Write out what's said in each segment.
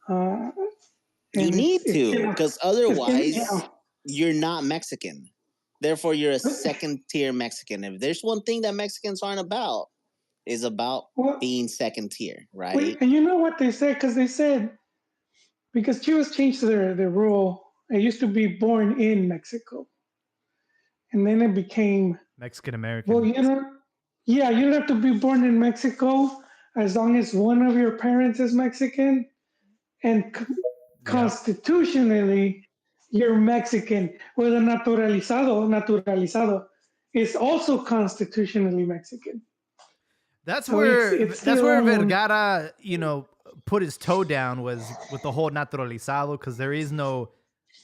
Uh, You and need it's to, gonna, because it's gonna, you otherwise know, you're not Mexican. Therefore, you're a second tier Mexican. If there's one thing that Mexicans aren't about, is about well, being second tier, wait, right? and you know what they said? Because they said, because Chivas changed their rule. It used to be born in Mexico, and then it became, Mexican well, American. you know, yeah, you don't have to be born in Mexico as long as one of your parents is Mexican, and Yep. constitutionally, you're Mexican. Well, the naturalizado is also constitutionally Mexican. That's So where it's their own. Vergara, put his toe down was with the whole naturalizado because there is no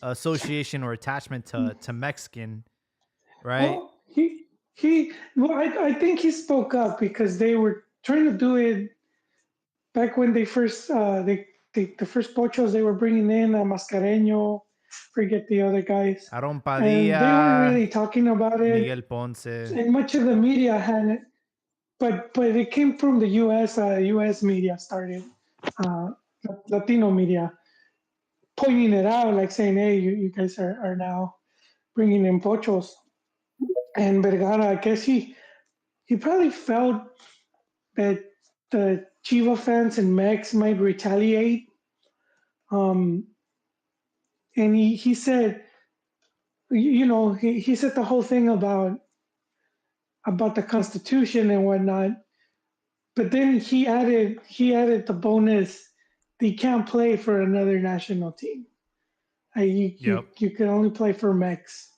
association or attachment to Mexican, right? Well, well, I think he spoke up because they were trying to do it back when they first, the first pochos they were bringing in, Mascareño, forget the other guys, Aaron and they weren't Padilla, really talking about it, Miguel Ponce. and much of the media hadn't. But it came from the U.S. U.S. media started, uh, Latino media, pointing it out, like saying, "Hey, you guys are now bringing in pochos." And Vergara, I guess he probably felt that the Chiva fans and Mex might retaliate. Um, and he said, he said the whole thing about the Constitution and whatnot. But then he added the bonus. They can't play for another national team. You Yep. you can only play for Mex,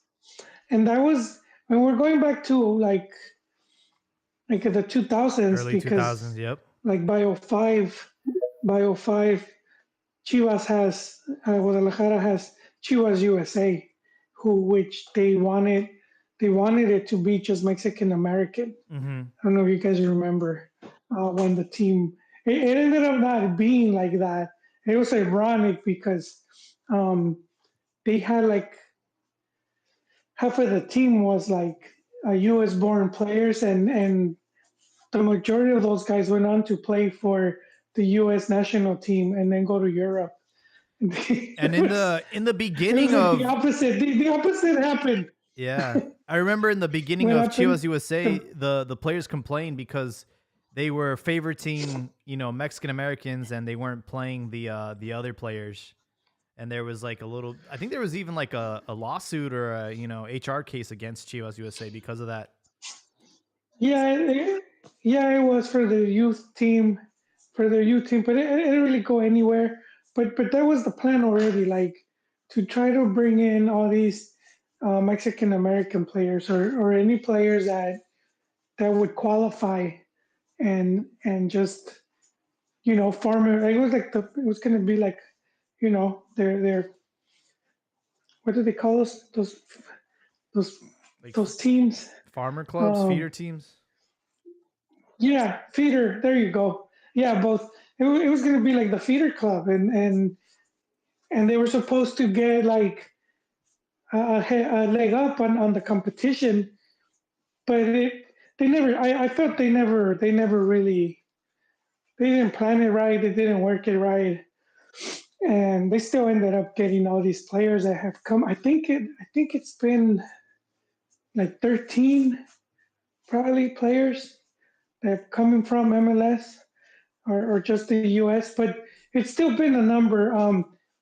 and that was when we're going back to like the 2000s Early 2000s. because Yep. like by 05, Chivas has Guadalajara has Chivas USA, which they wanted it to be just Mexican American. Mm-hmm. I don't know if you guys remember when the team it ended up not being like that. It was ironic because um, they had like half of the team was like U.S. born players, and the majority of those guys went on to play for the U.S. national team and then go to Europe. And it in was the it was beginning like the of opposite. The opposite happened. yeah, I remember in the beginning What of Chivas happened? USA, the players complained because they were favoriting Mexican Americans and they weren't playing the other players. And there was like a little, I think there was even like a lawsuit or a HR case against Chivas USA because of that. Yeah, yeah, it was for the youth team, but it didn't really go anywhere. But that was the plan already, like to try to bring in all these Mexican American players or any players that would qualify and just farmer. It was like it was gonna be like their what do they call those Like those teams? farmer clubs, Um, feeder teams. Yeah, feeder. There you go. Yeah, both. It was going to be like the feeder club, and they were supposed to get like a leg up on the competition, but they never. I felt they never really they didn't plan it right. They didn't work it right, and they still ended up getting all these players that have come. I think it's been like 13 probably players that have coming from MLS or just the U.S., but it's still been a number.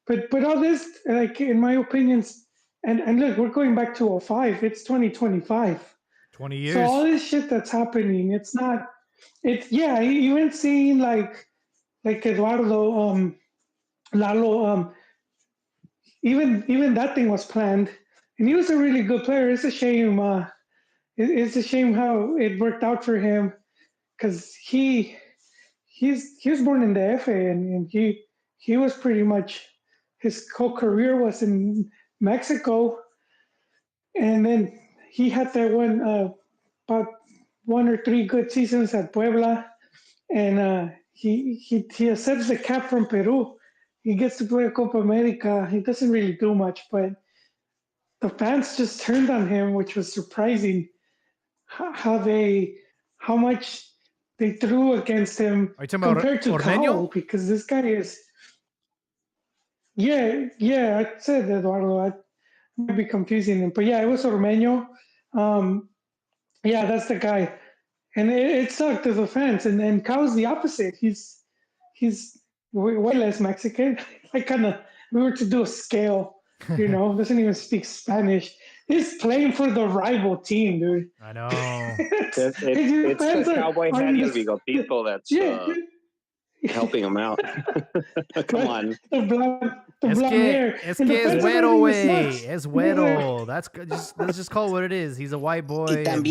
But all this, like in my opinions, and look, we're going back to '05. It's 2025. 20 So all years. this shit that's happening, it's not. It's yeah. Even seeing like Eduardo, Lalo, even that thing was planned, and he was a really good player. It's a shame. It's a shame how it worked out for him because he was born in the FA, and he was pretty much his whole career was in Mexico, and then he had that about 1 or 3 good seasons at Puebla, and he accepts the cap from Peru. He gets to play a Copa America. He doesn't really do much, but the fans just turned on him, which was surprising. How how much they threw against him Are you talking about compared to Ormeño? Cowell, because this guy is Yeah, I said Eduardo. I might be confusing him, but yeah, it was Ormeño. Um, yeah, that's the guy, and it sucked as a fans. And Kao's the opposite. He's way less Mexican. I kind of we were to do a scale, doesn't even speak Spanish. He's playing for the rival team, dude. I know. His It's fans the cowboy are hat in y el this, bigotito that's yeah, helping him out. Come on. the blonde hair, Es and the que es fans are güero, riding his güey. nuts. Es They're güero. Let's just call it what it is. He's a white Y boy, and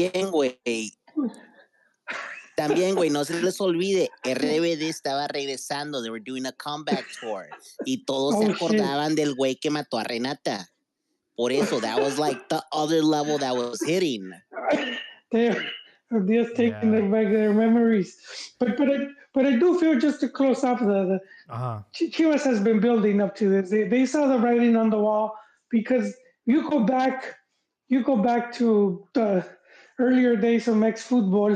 también, güey, no se les olvide, RBD estaba regresando. They were doing a comeback tour. Y todos se oh shit. acordaban del güey que mató a Renata. Por eso, that was like the other level that was hitting. They're just taking yeah. back their memories. But I do feel just to close off Uh-huh. Chivas has been building up to this. They saw the writing on the wall because you go back to the earlier days of Mex football,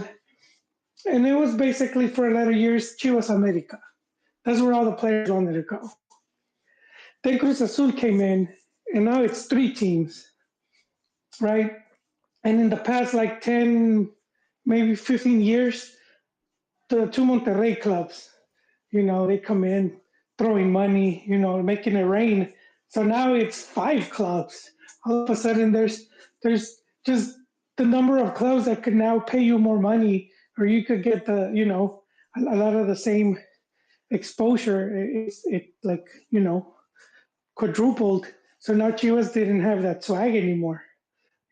and it was basically for a lot of years Chivas America. That's where all the players wanted to go. Then Cruz Azul came in, and now it's three teams, right? And in the past like 10, maybe 15 years, the two Monterrey clubs, they come in throwing money, making it rain. So now it's five clubs. All of a sudden, there's just the number of clubs that could now pay you more money, or you could get a lot of the same exposure. It like quadrupled. So now Chivas didn't have that swag anymore.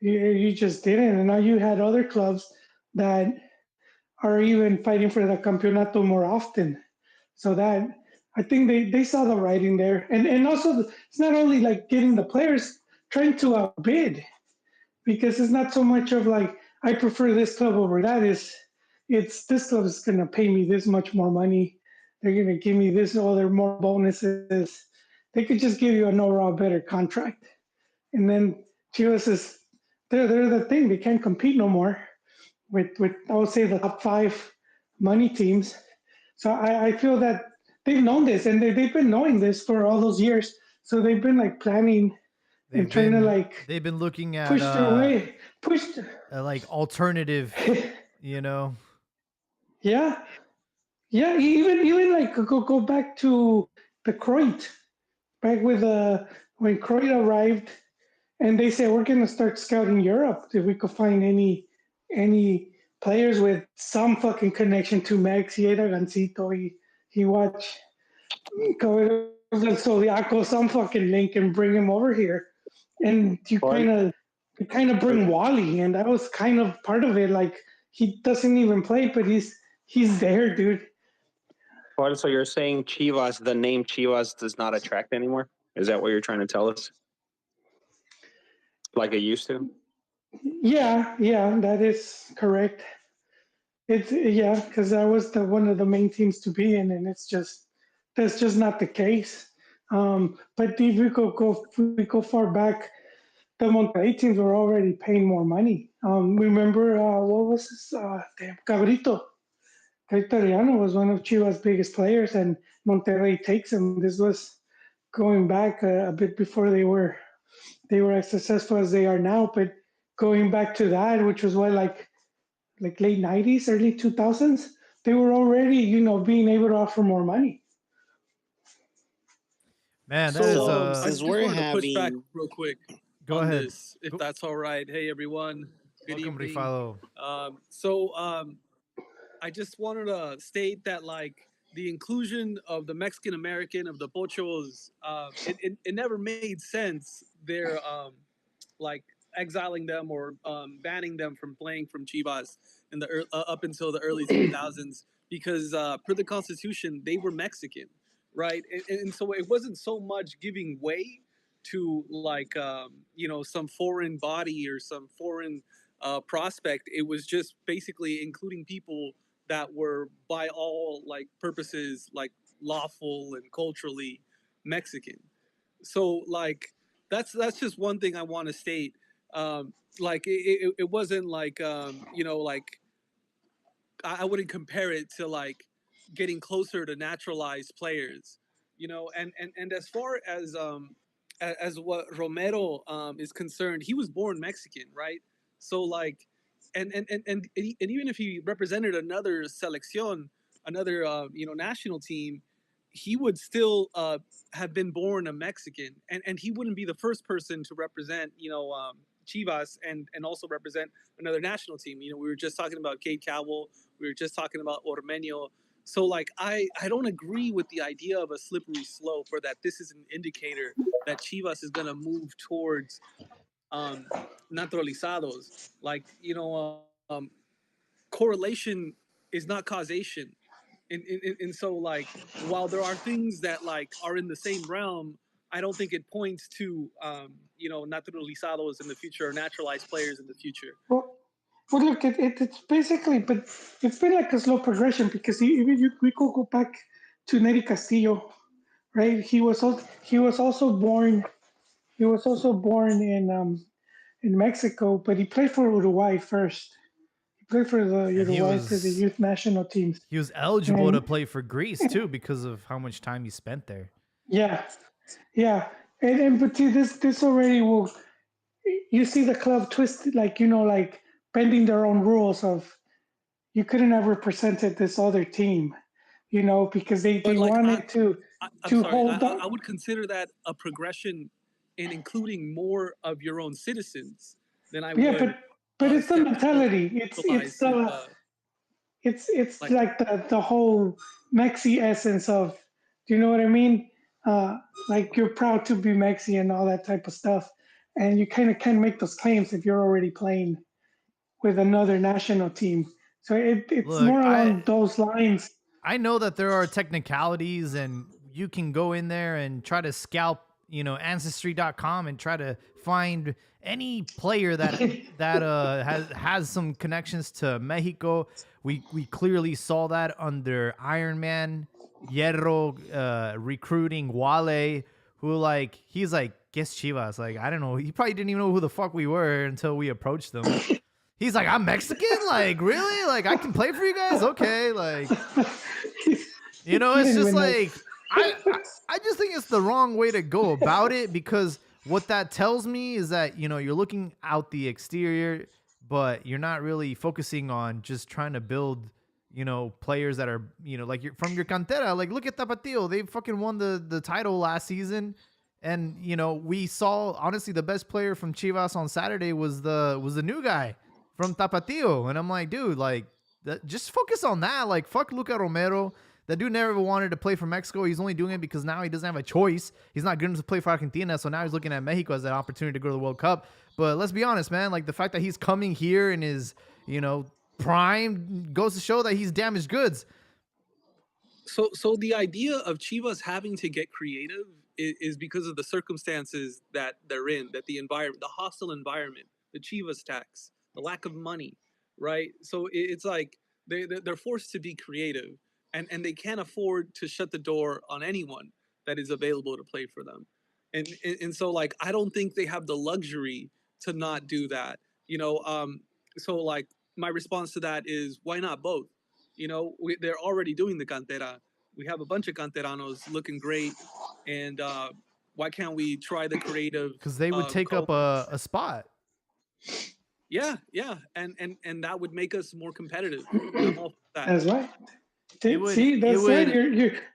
You just didn't, and now you had other clubs that are even fighting for the campeonato more often. So that I think they saw the writing there, and also it's not only like getting the players trying to outbid because it's not so much of like I prefer this club over that. It's this club is gonna pay me this much more money. They're gonna give me this other more bonuses. They could just give you an overall better contract, and then Chivas is they're the thing. They can't compete no more with I would say the top five money teams. So I feel that they've known this and they've been knowing this for all those years. So they've been like planning and trying to like they've been looking push their way, push. at like alternative, you know. Yeah, yeah. Even like go back to the Croat, back with when Croat arrived, and they said we're gonna start scouting Europe if we could find any players with some fucking connection to Mex. He era Gancito. He watched del Zodiaco some fucking link and bring him over here. And you kind of bring Wally, and that was kind of part of it. Like he doesn't even play, but he's there, dude. Well, so you're saying Chivas, the name Chivas does not attract anymore? Is that what you're trying to tell us? Like it used to? Yeah, that is correct. It's yeah, because that was the one of the main teams to be in, and that's just not the case. But if we go far back, the Monterrey teams were already paying more money. Remember what was this? Damn, Cabrito. Cabrito Arellano was one of Chivas' biggest players, and Monterrey takes him. This was going back a bit before they were as successful as they are now. But going back to that, which was what like late '90s, early 2000s, they were already being able to offer more money. Man, that is So I Since just we're wanted to push back having real quick go on ahead. this, if Go, that's all right. Hey, everyone. Good welcome, evening. Rifalo. I just wanted to state that like the inclusion of the Mexican American of the Pochos, it never made sense. They're like exiling them or banning them from playing from Chivas in the up until the early 2000s because per the Constitution they were Mexican, right? And so it wasn't so much giving way to like some foreign body or some foreign prospect. It was just basically including people that were by all like purposes like lawful and culturally Mexican. So like that's just one thing I want to state. Like it wasn't like like I wouldn't compare it to like getting closer to naturalized players. And as far as what Romero is concerned, he was born Mexican, right? So like, and even if he represented another selección, another national team, he would still have been born a Mexican, and he wouldn't be the first person to represent Chivas and also represent another national team. We were just talking about Kate Cowell, we were just talking about Ormeño. So like I don't agree with the idea of a slippery slope, or that this is an indicator that Chivas is gonna move towards um, naturalizados. Like correlation is not causation, and so like while there are things that like are in the same realm, I don't think it points to naturalizados in the future, or naturalized players in the future. Well, look, it's basically, but it's been like a slow progression because we could go back to Neri Castillo, right? He was also born in Mexico, but he played for Uruguay first. He played for the And Uruguay for the youth national teams, he was eligible to and play for Greece too because of how much time he spent there. yeah, yeah, and but see, this already will. You see the club twisted, like like bending their own rules of you couldn't have represented this other team, because But they like wanted I'm to sorry, hold up. I would consider that a progression in including more of your own citizens than I Yeah, would but it's the mentality. centralized. It's Like, like the whole Mexi essence of, do you know what I mean? Like you're proud to be Mexi and all that type of stuff, and you kind of can make those claims if you're already playing with another national team. So it's Look, more along those lines. I know that there are technicalities and you can go in there and try to scalp, ancestry.com and try to find any player that has some connections to Mexico. We clearly saw that under Iron Man, Hierro recruiting Wale, who he's like, guess Chivas. Like, I don't know. He probably didn't even know who the fuck we were until we approached them. He's like, I'm Mexican? Like, really? Like, I can play for you guys? Okay. Like, He it's didn't just even know. like I just think it's the wrong way to go about it, because what that tells me is that you're looking out the exterior, but you're not really focusing on just trying to build players that are like you're from your cantera. Like, look at Tapatio, they fucking won the title last season, and we saw honestly the best player from Chivas on Saturday was the new guy from Tapatio, and I'm like, dude, like just focus on that. Like, fuck Luca Romero. That dude never wanted to play for Mexico. He's only doing it because now he doesn't have a choice. He's not good enough to play for Argentina, so now he's looking at Mexico as an opportunity to go to the World Cup. But let's be honest, man. Like, the fact that he's coming here in his, prime goes to show that he's damaged goods. so the idea of Chivas having to get creative is because of the circumstances that they're in, that the environment, the hostile environment, the Chivas tax, the lack of money, right? So it's like they're forced to be creative, and they can't afford to shut the door on anyone that is available to play for them, and so like I don't think they have the luxury to not do that, so like my response to that is, why not both? They're already doing the cantera. We have a bunch of canteranos looking great, and why can't we try the creative? Because they would take up a spot. Yeah, and that would make us more competitive. And I'm all for that. That's right. It would. See, that's right.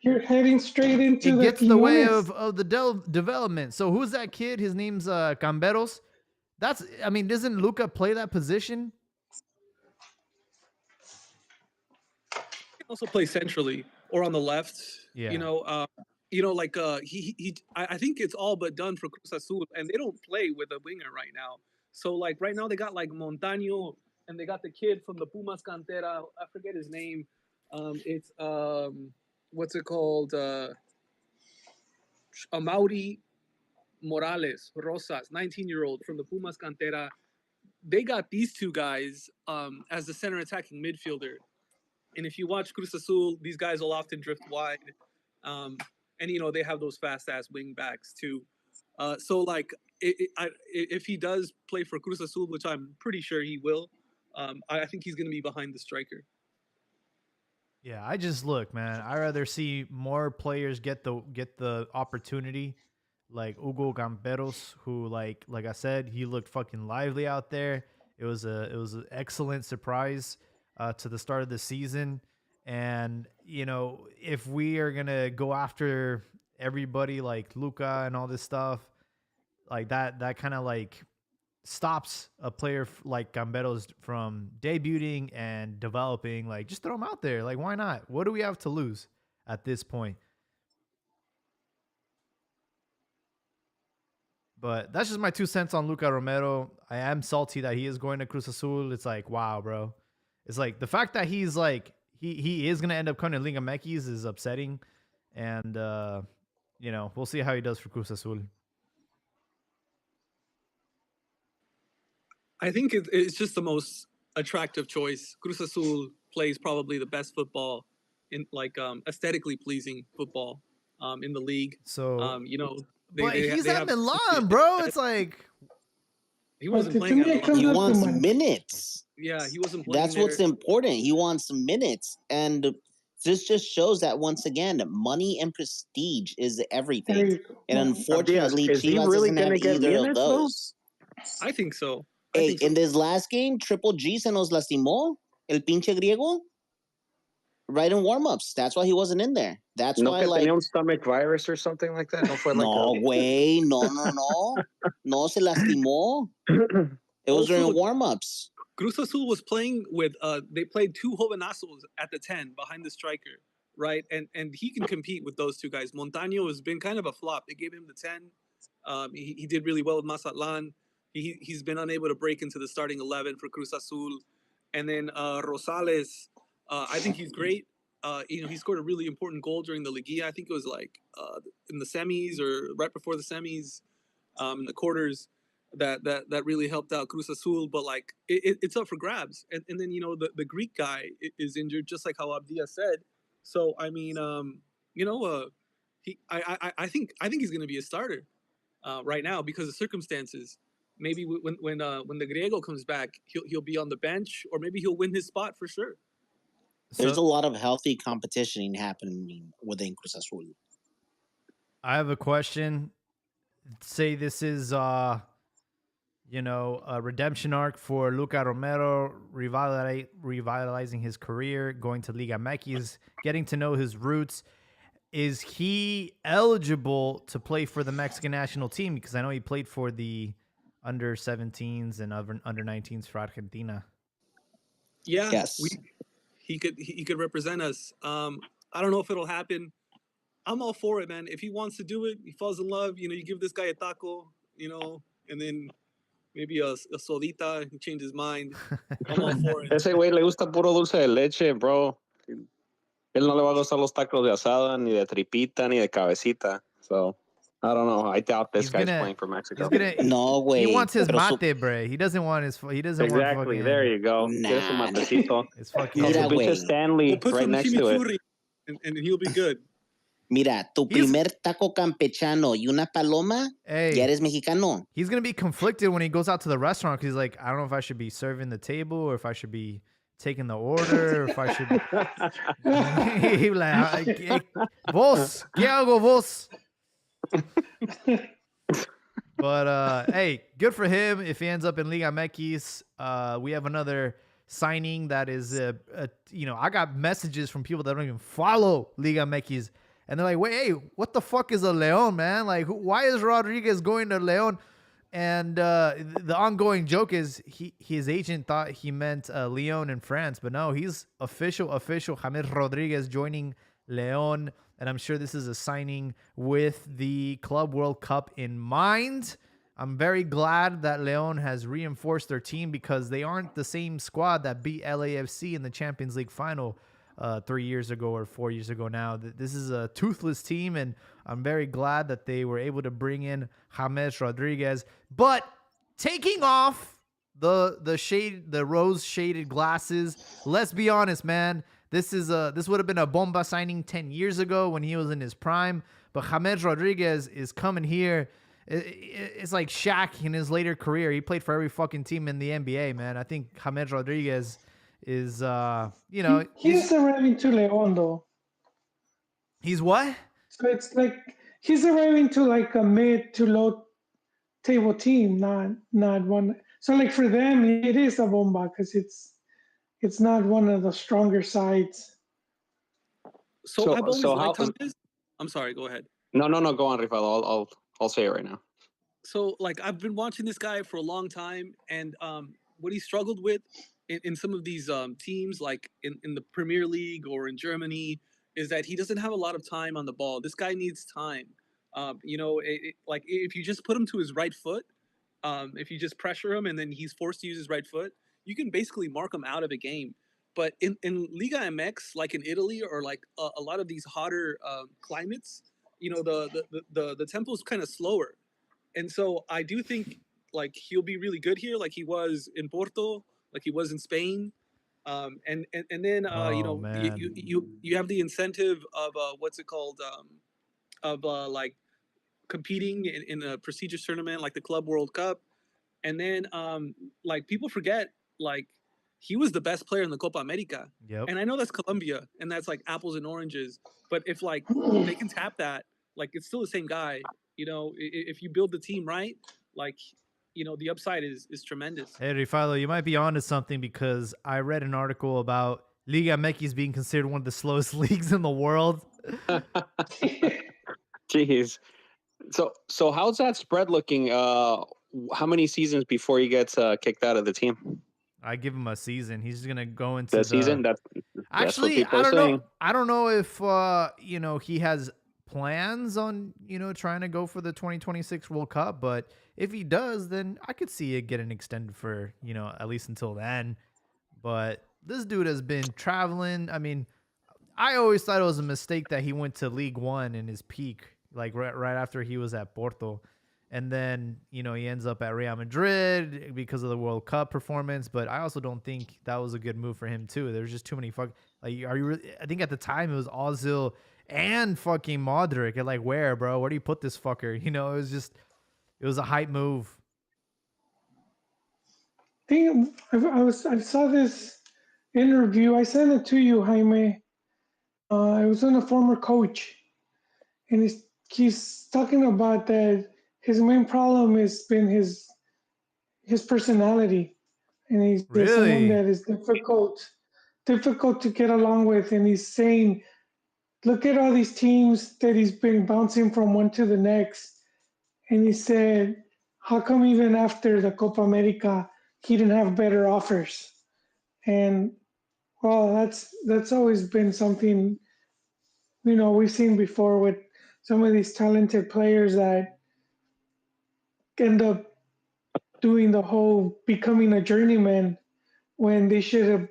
You're heading straight into It the gets the way Quiñones. of the development. So who's that kid? His name's Camberos. Doesn't Luca play that position? He can also play centrally or on the left. Yeah. Like I think it's all but done for Cruz Azul, and they don't play with a winger right now. So like right now they got like Montaño, and they got the kid from the Pumas Cantera. I forget his name. It's what's it called? Amaury Morales Rosas, 19-year-old from the Pumas Cantera. They got these two guys as the center attacking midfielder. And if you watch Cruz Azul, these guys will often drift wide. And they have those fast ass wing backs too. So like if he does play for Cruz Azul, which I'm pretty sure he will, I think he's going to be behind the striker. Yeah, I just look, man. I rather see more players get the opportunity, like Hugo Gamperos, who like I said, he looked fucking lively out there. It was an excellent surprise to the start of the season, and if we are gonna go after everybody like Luca and all this stuff, like that kind of like stops a player like Gamberos from debuting and developing. Like, just throw him out there. Like, why not? What do we have to lose at this point? But that's just my 2 cents on Luca Romero. I am salty that he is going to Cruz Azul. It's like, wow, bro. It's like the fact that he's like he is gonna end up coming to Liga MX is upsetting, and we'll see how he does for Cruz Azul. I think it's just the most attractive choice. Cruz Azul plays probably the best football in aesthetically pleasing football in the league. So, They he's they at have Milan, bro. It's like he wasn't to playing. me, it At comes He up to wants money. minutes. Yeah, he wasn't playing. That's what's important. He wants some minutes. And this just shows that, once again, money and prestige is There everything. you go. And unfortunately, Is he Chivas really doesn't have gonna get either of minutes, though? those. I think so. Hey, in this last game, Triple G se nos lastimó, el pinche griego, right in warm-ups. That's why he wasn't in there. That's No why, que like, tenía un stomach virus or something like that. No fue like no, güey, no. No se lastimó. It was Also, during warm-ups. Cruz Azul was playing with they played two jovenazos at the 10 behind the striker, right? And he can compete with those two guys. Montaño has been kind of a flop. They gave him the 10. He did really well with Mazatlan. He's been unable to break into the starting 11 for Cruz Azul. And then Rosales, I think he's great. He scored a really important goal during the Liguilla. I think it was like in the semis or right before the semis, in the quarters. That really helped out Cruz Azul, but like it's up for grabs. And then the Greek guy is injured, just like how Abdia said. So I mean, I think he's going to be a starter right now because of circumstances. Maybe when the Griego comes back, he'll be on the bench, or maybe he'll win his spot for sure. There's a lot of healthy competition happening within Cruz Azul. I have a question. Say this is a redemption arc for Luca Romero, revitalizing his career, going to Liga MX, getting to know his roots. Is he eligible to play for the Mexican national team? Because I know he played for the under 17s and under 19s for Argentina. Yeah, yes. He could represent us. I don't know if it'll happen. I'm all for it, man. If he wants to do it, he falls in love. You give this guy a taco, and then maybe a sodita, he change his mind. I'm all for it. Ese güey le gusta puro dulce de leche, bro. Él no le va a gustar los tacos de asada, ni de tripita, ni de cabecita. So, I don't know. I doubt this guy's playing for Mexico. No, güey. He wants his mate, bro. He doesn't want his. He doesn't want Exactly. fucking. There you go. Nah. Get some matecito. It's fucking. Mira, Pinche güey. Stanley We'll put right some next to it. chimichurri, and he'll be good. Mira, tu primer taco campechano y una paloma, Hey, ya eres mexicano. he's gonna be conflicted when he goes out to the restaurant because he's like, I don't know if I should be serving the table or if I should be taking the order or if I should. He like, vos, ¿qué hago vos? But hey, good for him if he ends up in Liga MX. We have another signing that is, I got messages from people that don't even follow Liga MX. And they're like, wait, hey, what the fuck is a León, man? Like, why is Rodriguez going to León? And the ongoing joke is his agent thought he meant Lyon in France. But no, he's official James Rodriguez joining León. And I'm sure this is a signing with the Club World Cup in mind. I'm very glad that León has reinforced their team because they aren't the same squad that beat LAFC in the Champions League final 3 years ago or 4 years ago now. This is a toothless team, and I'm very glad that they were able to bring in James Rodriguez. But taking off the rose shaded glasses, let's be honest, man. This would have been a bomba signing 10 years ago when he was in his prime. But James Rodriguez is coming here. It's like Shaq in his later career. He played for every fucking team in the NBA, man. I think James Rodriguez is you know, He's arriving to León though. he's what? So it's like he's arriving to like a mid to low table team, not one. So like for them, it is a bomba because it's not one of the stronger sides. So I've always so liked how? James. I'm sorry. Go ahead. No, go on, Rivaldo. I'll say it right now. So like I've been watching this guy for a long time, and what he struggled with in some of these teams, like in the Premier League or in Germany, is that he doesn't have a lot of time on the ball. This guy needs time. Like if you just put him to his right foot, if you just pressure him and then he's forced to use his right foot, you can basically mark him out of a game. But in Liga MX, like in Italy or like a lot of these hotter climates, the tempo is kind of slower. And so I do think like he'll be really good here, like he was in Porto, like he was in Spain. And then Man. you have the incentive of what's it called, of like competing in a prestigious tournament like the Club World Cup. And then like people forget, like he was the best player in the Copa America. Yep. And I know that's Colombia and that's like apples and oranges, but if like they can tap that, like it's still the same guy. If you build the team right, like the upside is tremendous. Hey, Rifalo, you might be onto something because I read an article about Liga MX being considered one of the slowest leagues in the world. Jeez. So how's that spread looking? How many seasons before he gets kicked out of the team? I give him a season. He's gonna go into The season? That's what Actually, people I are don't saying. know. I don't know if he has plans on trying to go for the 2026 World Cup, but if he does, then I could see it getting extended for at least until then. But this dude has been traveling. I mean, I always thought it was a mistake that he went to League One in his peak, like right after he was at Porto. And then, he ends up at Real Madrid because of the World Cup performance. But I also don't think that was a good move for him, too. There's just too many are you really? I think at the time it was Ozil and fucking Modric. And like, where, bro? Where do you put this fucker? It was a hype move. I saw this interview. I sent it to you, Jaime. It was on a former coach, and he's talking about that his main problem has been his personality, and he's someone Really? that is difficult to get along with. And he's saying, look at all these teams that he's been bouncing from one to the next, and he said, how come even after the Copa America he didn't have better offers? And well, that's always been something we've seen before with some of these talented players that end up doing the whole becoming a journeyman when they should have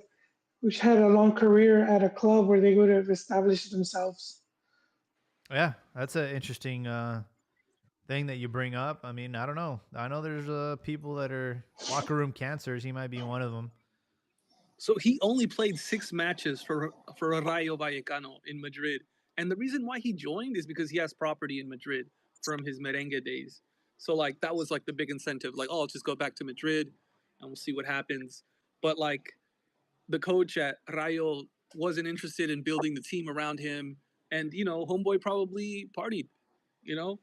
which had a long career at a club where they would have established themselves. Yeah, that's an interesting thing that you bring up. I mean, I don't know. I know there's people that are locker room cancers. He might be one of them. So he only played 6 matches for Rayo Vallecano in Madrid. And the reason why he joined is because he has property in Madrid from his merengue days. So like that was like the big incentive. Like, oh, I'll just go back to Madrid and we'll see what happens. But like the coach at Rayo wasn't interested in building the team around him. And, homeboy probably partied,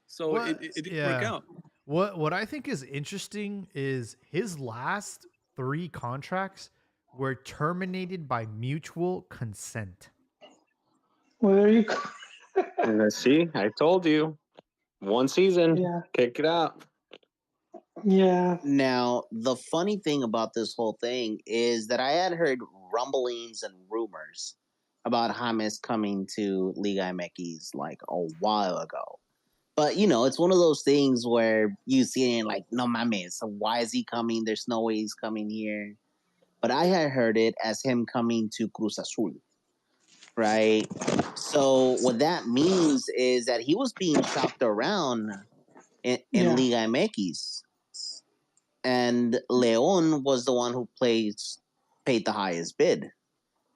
so it didn't work out. What I think is interesting is his last 3 contracts were terminated by mutual consent. Well, there you go. And let's see. I told you. 1 season. Yeah. Kick it out. Yeah. Now, the funny thing about this whole thing is that I had heard rumblings and rumors about James coming to Liga MX like a while ago. But, it's one of those things where you see it and like, no mames, so why is he coming? There's no way he's coming here. But I had heard it as him coming to Cruz Azul, right? So what that means is that he was being shopped around in Liga MX. And Leon was the one who paid the highest bid,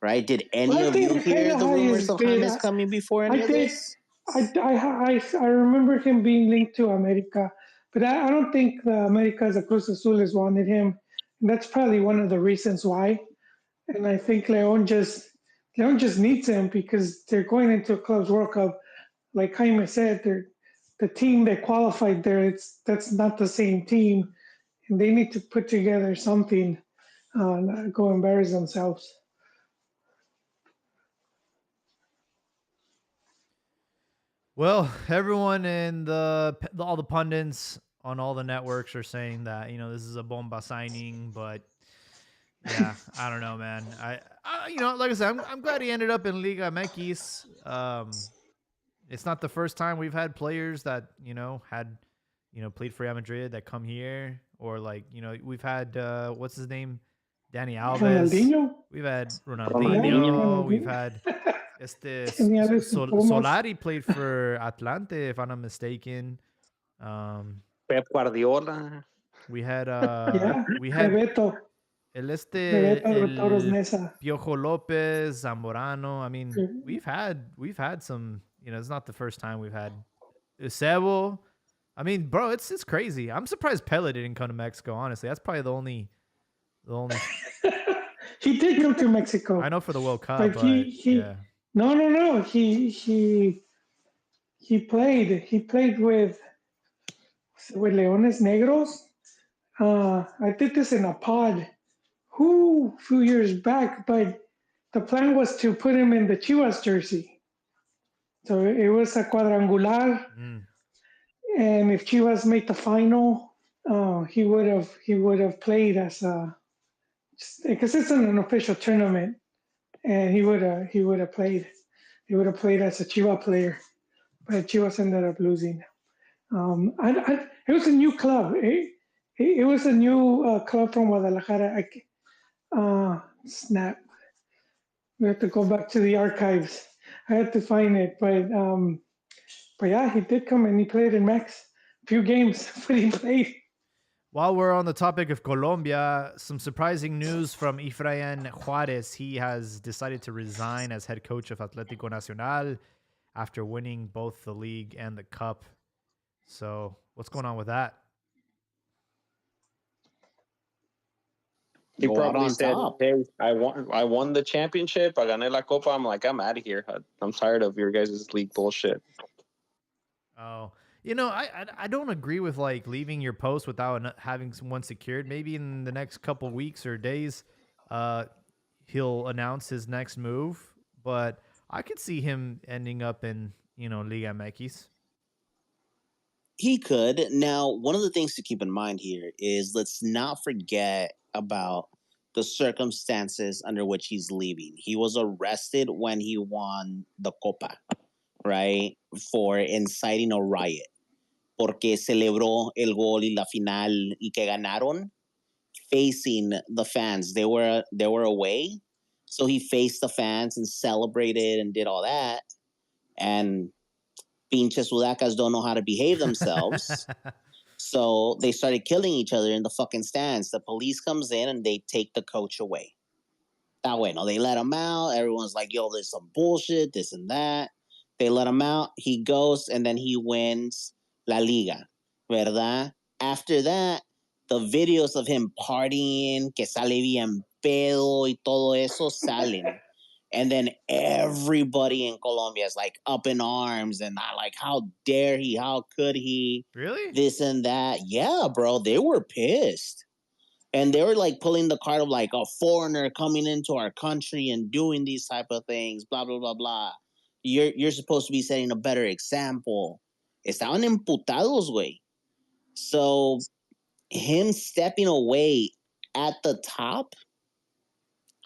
right? Did any of you hear the rumors of James coming before any of this? I remember him being linked to America, but I don't think America's Cruz Azules wanted him. And that's probably one of the reasons why. and I think Leon just needs him because they're going into a Clubs World Cup. Like Jaime said, they're the team that qualified there. That's not the same team, and they need to put together something. Not go embarrass themselves. Well, everyone in all the pundits on all the networks are saying that this is a bomba signing, but yeah, I don't know, man. Like I said, I'm glad he ended up in Liga MX. It's not the first time we've had players that had played for Real Madrid that come here, or like we've had what's his name, Danny Alves. Ronaldinho, We've had yeah, Ronaldinho, Ronaldinho. We've Ronaldinho. had Geniales en Pumas. Solari played for Atlante, if I'm not mistaken. Um, Pep Guardiola. we had Yeah, we had Bebeto, el Bebeto de Toros el Neza. Piojo Lopez, Zamorano. I mean, we've had some. It's not the first time we've had Eusebio. I mean, bro, it's crazy. I'm surprised Pele didn't come to Mexico. Honestly, that's probably the only. He did come to I Mexico, know for the World Cup, but he but he yeah. no, he played with Leones Negros. I did this in a pod a few years back, but the plan was to put him in the Chivas jersey. So it was a quadrangular, Mm. and if Chivas made the final, he would have played as a because it's an official tournament, and he would have played. He would have played as a Chivas player, but Chivas ended up losing. It was a new club. It was a new club from Guadalajara. Snap. We have to go back to the archives. I had to find it, but yeah, he did come and he played in Mex. A few games, but he played. While we're on the topic of Colombia, some surprising news from Efrain Juarez. He has decided to resign as head coach of Atlético Nacional after winning both the league and the cup. So, what's going on with that? He Go out probably on said, top. "Hey, I won the championship. I gané la copa. I'm like, I'm out of here. I'm tired of your guys' league bullshit." Oh, I don't agree with like leaving your post without having one secured. Maybe in the next couple weeks or days, uh, he'll announce his next move. But I could see him ending up in Liga MX. He could. Now, one of the things to keep in mind here is let's not forget about the circumstances under which he's leaving. He was arrested when he won the Copa, right? For inciting a riot. Porque celebró el gol y la final y que ganaron facing the fans. They were away. So he faced the fans and celebrated and did all that. And pinches sudacas don't know how to behave themselves. So they started killing each other in the fucking stands. The police comes in and they take the coach away. That way, no, they let him out. Everyone's like, yo, there's some bullshit, this and that. They let him out. He goes and then he wins La Liga, ¿verdad? After that, the videos of him partying, que sale bien pedo y todo eso salen. And then everybody in Colombia is like up in arms and not like, how dare he? How could he? Really? This and that. Yeah, bro, they were pissed. And they were like pulling the card of like a foreigner coming into our country and doing these type of things, blah blah blah blah. You're supposed to be setting a better example. Estaban emputados, güey. So him stepping away at the top,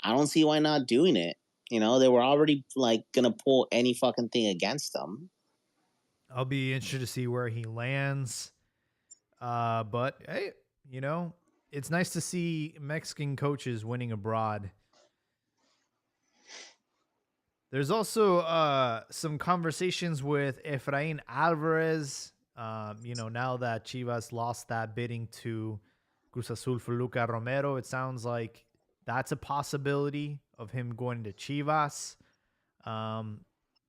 I don't see why not doing it. They were already like gonna pull any fucking thing against them. I'll be interested to see where he lands. But hey, it's nice to see Mexican coaches winning abroad. There's also some conversations with Efrain Alvarez. Now that Chivas lost that bidding to Cruz Azul for Luca Romero, it sounds like that's a possibility of him going to Chivas.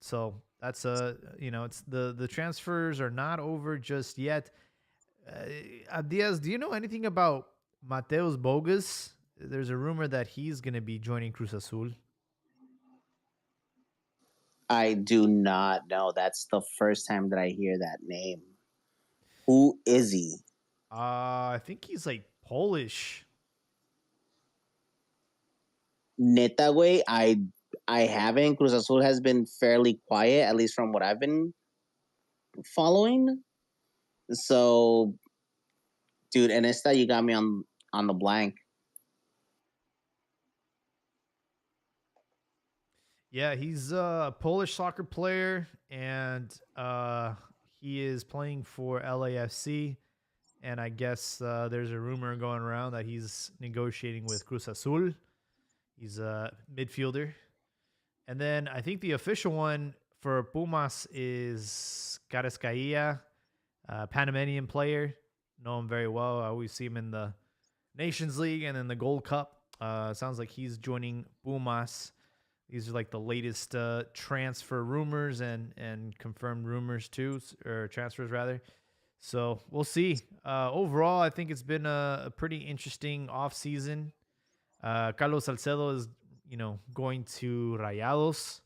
So that's it's the transfers are not over just yet. Diaz, do you know anything about Mateus Bogus? there's a rumor that he's going to be joining Cruz Azul. I do not know. That's the first time that I hear that name. Who is he? I think he's like Polish. Neta, way. I haven't. Cruz Azul has been fairly quiet, at least from what I've been following. So, dude, and esta you got me on the blank. Yeah, he's a Polish soccer player, and he is playing for LAFC. And I guess there's a rumor going around that he's negotiating with Cruz Azul. He's a midfielder. And then I think the official one for Pumas is Carrascailla, Panamanian player. Know him very well. I always see him in the Nations League and in the Gold Cup. Sounds like he's joining Pumas. These are like the latest transfer rumors and confirmed rumors too, or transfers rather. So we'll see. Overall, I think it's been a pretty interesting offseason. Carlos Salcedo is, going to Rayados.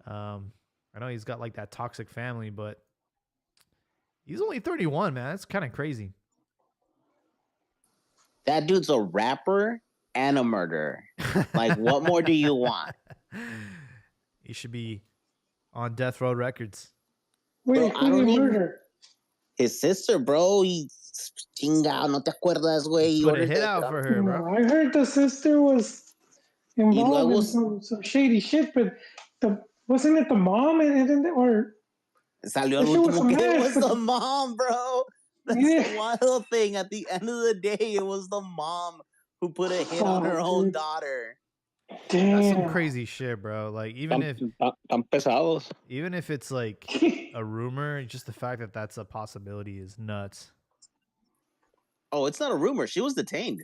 I know he's got like that toxic family, but he's only 31, man. That's kind of crazy. That dude's a rapper and a murderer. Like, what more do you want? He should be on Death Row Records. Wait, Bro, who did he murder? His sister, bro. He chingado, no te acuerdas, güey. Put a hit out for her, bro. No, I heard the sister was involved luego- in some shady shit, but wasn't it the mom or Salió That el shit was último a que it mess. was the mom, bro. That's Yeah. the wild thing. At the end of the day, it was the mom who put a hit on her own dude. daughter. That's some Damn. crazy shit, bro. Like even if Tan pesados. it's like a rumor, just the fact that that's a possibility is nuts. Oh, it's not a rumor. She was detained.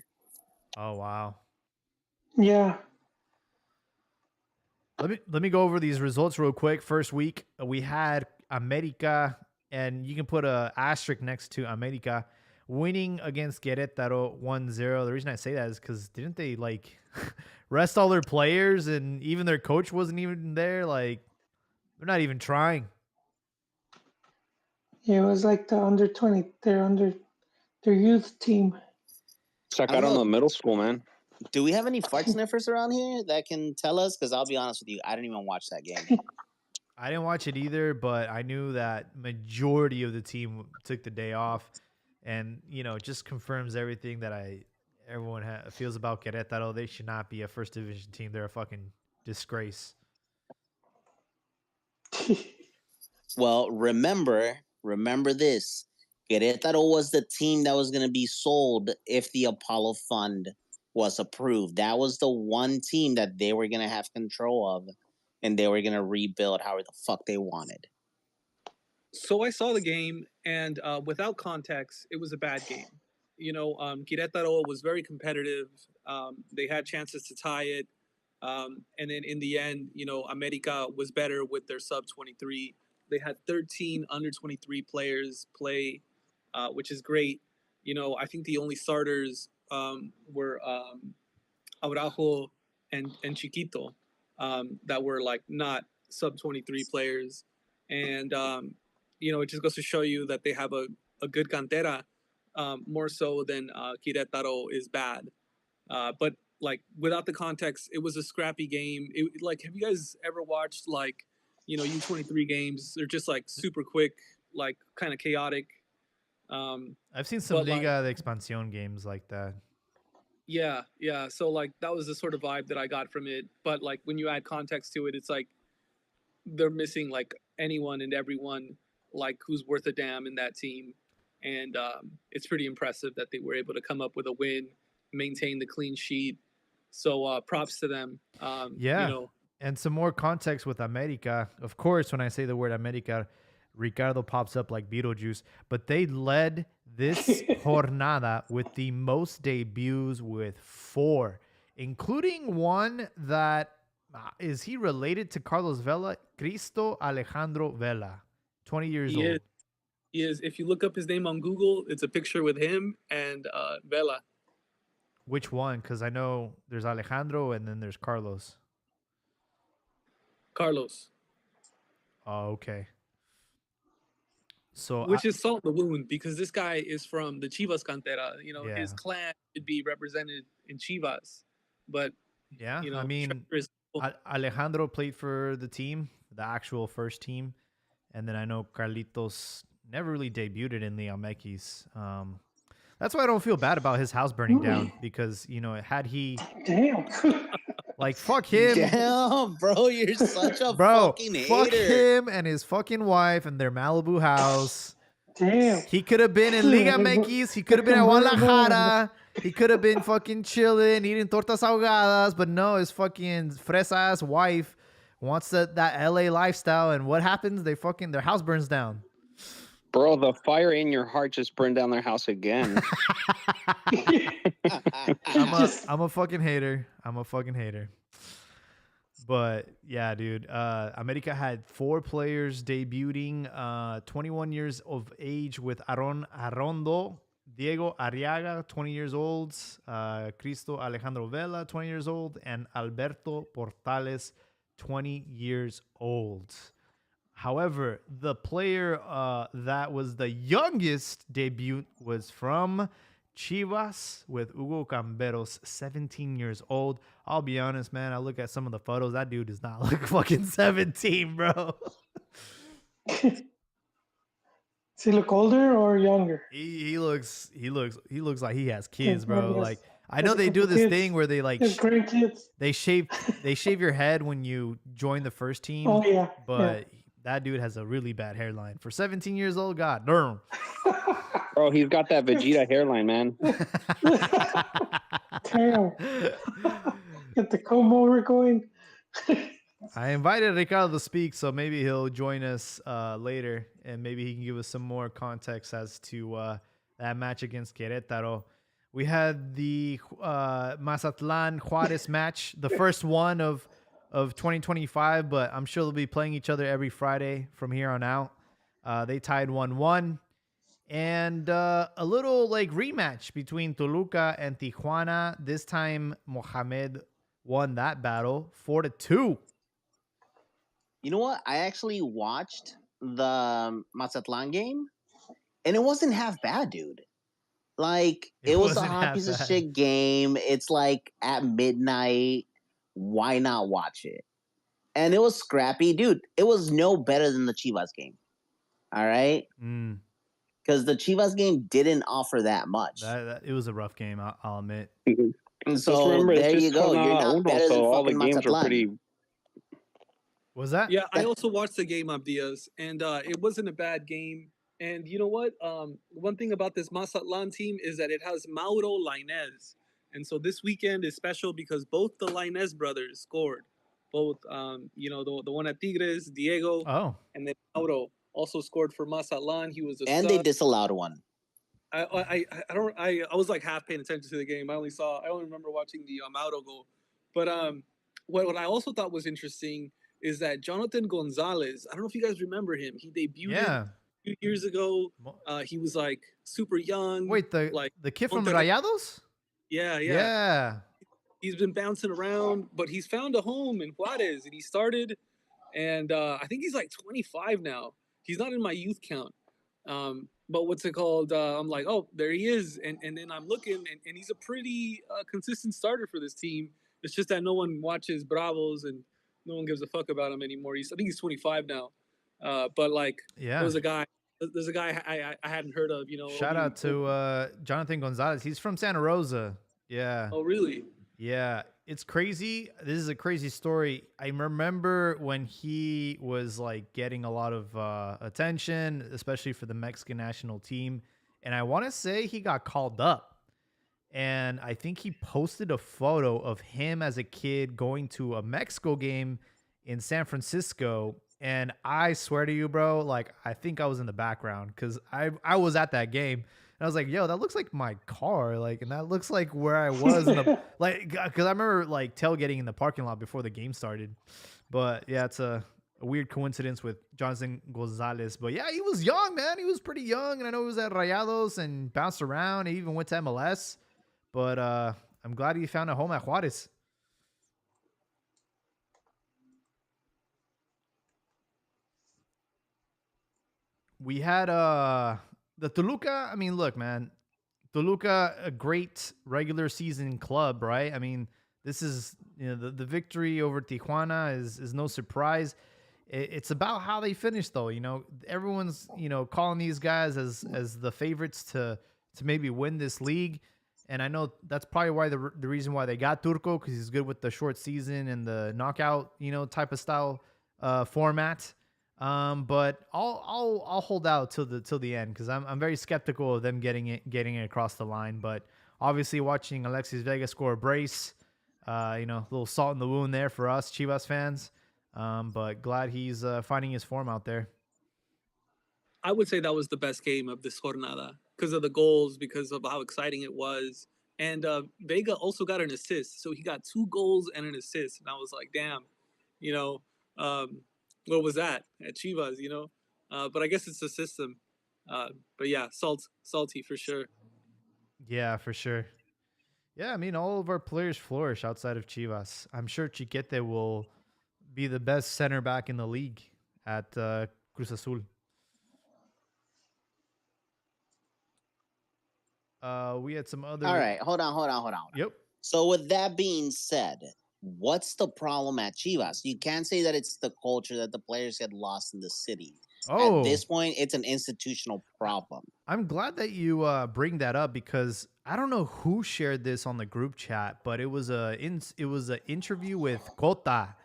Oh wow. Yeah. Let me go over these results real quick. First week, we had America, and you can put a asterisk next to America winning against Querétaro 1-0. The reason I say that is because didn't they like rest all their players and even their coach wasn't even there? Like they're not even trying. Yeah, it was like the under 20. They're their youth team. Sacaron the middle school, man. Do we have any fart sniffers around here that can tell us? Because I'll be honest with you, I didn't even watch that game. I didn't watch it either, but I knew that majority of the team took the day off, and it just confirms everything that everyone feels about Querétaro. They should not be a first division team. They're a fucking disgrace. Well, remember this. Querétaro was the team that was going to be sold if the Apollo Fund was approved. That was the one team that they were going to have control of, and they were going to rebuild however the fuck they wanted. So I saw the game, and without context, it was a bad game. Querétaro was very competitive. They had chances to tie it. And then in the end, America was better with their sub-23. They had 13 under-23 players play, which is great. I think the only starters were Araujo and Chiquito that were like not sub-23 players. And, it just goes to show you that they have a good cantera, more so than Querétaro is bad. But like without the context, it was a scrappy game. Have you guys ever watched like, U23 games? They're just like super quick, like kind of chaotic. I've seen some Liga de Expansión games like that. Yeah. So like that was the sort of vibe that I got from it. But like when you add context to it, it's like they're missing like anyone and everyone like who's worth a damn in that team. And it's pretty impressive that they were able to come up with a win, maintain the clean sheet. So props to them. And some more context with America. Of course, when I say the word America, Ricardo pops up like Beetlejuice. But they led this jornada with the most debuts with 4, including one that is he related to Carlos Vela? Cristo Alejandro Vela, 20 years old. He is. If you look up his name on Google, it's a picture with him and Vela. Which one? Because I know there's Alejandro and then there's Carlos. Carlos, Oh, okay. So which is salt in the wound because this guy is from the Chivas cantera. You know, Yeah. his clan should be represented in Chivas, but yeah, you know, I mean, Alejandro played for the team, the actual first team, and then I know Carlitos never really debuted in Liga MX. That's why I don't feel bad about his house burning down because had he Damn. like fuck him, Damn, bro, you're such a bro, fucking fuck hater. him and his fucking wife and their Malibu house. Damn. He could have been in Liga MX. He could have been at Guadalajara. He could have been fucking chilling, eating tortas ahogadas. But no, his fucking fresa ass wife wants that LA lifestyle. And what happens? Their house burns down. Bro, the fire in your heart just burned down their house again. I'm a fucking hater. But yeah, dude, America had 4 players debuting, 21 years of age with Aron Arrondo, Diego Arriaga, 20 years old, Cristo Alejandro Vela, 20 years old, and Alberto Portales, 20 years old. However, the player that was the youngest debut was from Chivas with Hugo Camberos, 17 years old. I'll be honest, man. I look at some of the photos. That dude does not look fucking 17, bro. Does he look older or younger? He looks like he has kids, bro. Yes. Like I know they do this thing where they like his grandkids. they shave your head when you join the first team. Oh yeah. But that dude has a really bad hairline for 17 years old. God darn. Bro, he's got that Vegeta hairline, man. Damn. Get the comb over going. I invited Ricardo to speak, so maybe he'll join us later, and maybe he can give us some more context as to that match against Querétaro. We had the Mazatlan Juarez match, the first one of 2025, but I'm sure they'll be playing each other every Friday from here on out. They tied 1-1. And a little like rematch between Toluca and Tijuana. This time, Mohamed won that battle 4-2. You know what? I actually watched the Mazatlan game, and it wasn't half bad, dude. Like, it was a hot piece of shit game. It's like at midnight. Why not watch it? And it was scrappy, dude. It was no better than the Chivas game. All right? Because the Chivas game didn't offer that much. It was a rough game, I'll admit. So remember, there you go. You're not better than all the games Mazatlan. were pretty. Was that? Yeah, I also watched the game, Abdias, and it wasn't a bad game. And you know what? One thing about this Mazatlan team is that it has Mauro Lainez. And so this weekend is special because both the Lainez brothers scored. Both, the one at Tigres, Diego, and then Mauro also scored for Mazatlan. He was and they disallowed one. I was like half paying attention to the game. I only remember watching the Mauro goal. But what I also thought was interesting is that Jonathan Gonzalez, I don't know if you guys remember him. He debuted a few years ago. He was like super young. Wait, the kid from Rayados? Yeah. He's been bouncing around, but he's found a home in Juarez, and he started. And I think he's like 25 now. He's not in my youth count. But what's it called? I'm like, oh, there he is. And then I'm looking, and he's a pretty consistent starter for this team. It's just that no one watches Bravos, and no one gives a fuck about him anymore. I think he's 25 now. But like, there's a guy I hadn't heard of. Shout out to Jonathan Gonzalez. He's from Santa Rosa. Yeah. Oh, really? Yeah, it's crazy. This is a crazy story. I remember when he was like getting a lot of attention, especially for the Mexican national team. And I want to say he got called up. And I think he posted a photo of him as a kid going to a Mexico game in San Francisco. And I swear to you, bro, like I think I was in the background because I was at that game. And I was like, yo, that looks like my car. Like, and that looks like where I was. Like, because I remember like tailgating in the parking lot before the game started. But yeah, it's a weird coincidence with Jonathan Gonzalez. But yeah, he was young, man. He was pretty young. And I know he was at Rayados and bounced around. He even went to MLS. But I I'm glad he found a home at Juarez. We had the Toluca. I mean, look, man, Toluca, a great regular season club, right? I mean, this is the victory over Tijuana is no surprise. It's about how they finish, though. Everyone's calling these guys as the favorites to maybe win this league, and I know that's probably why the reason why they got Turco, because he's good with the short season and the knockout type of style format. But I'll hold out till the end because I'm very skeptical of them getting it across the line. But obviously, watching Alexis Vega score a brace, a little salt in the wound there for us Chivas fans. But glad he's finding his form out there. I would say that was the best game of this jornada because of the goals, because of how exciting it was. And Vega also got an assist. So he got 2 goals and an assist. And I was like, damn, you know, what was that at Chivas, But I guess it's the system. But yeah, salty for sure. Yeah, for sure. Yeah, I mean, all of our players flourish outside of Chivas. I'm sure Chiquete will be the best center back in the league at Cruz Azul. We had some other. All right, hold on. Yep. So with that being said, what's the problem at Chivas? You can't say that it's the culture that the players get lost in the city. Oh, at this point, it's an institutional problem. I'm glad that you bring that up because I don't know who shared this on the group chat, but it was an interview with Cota,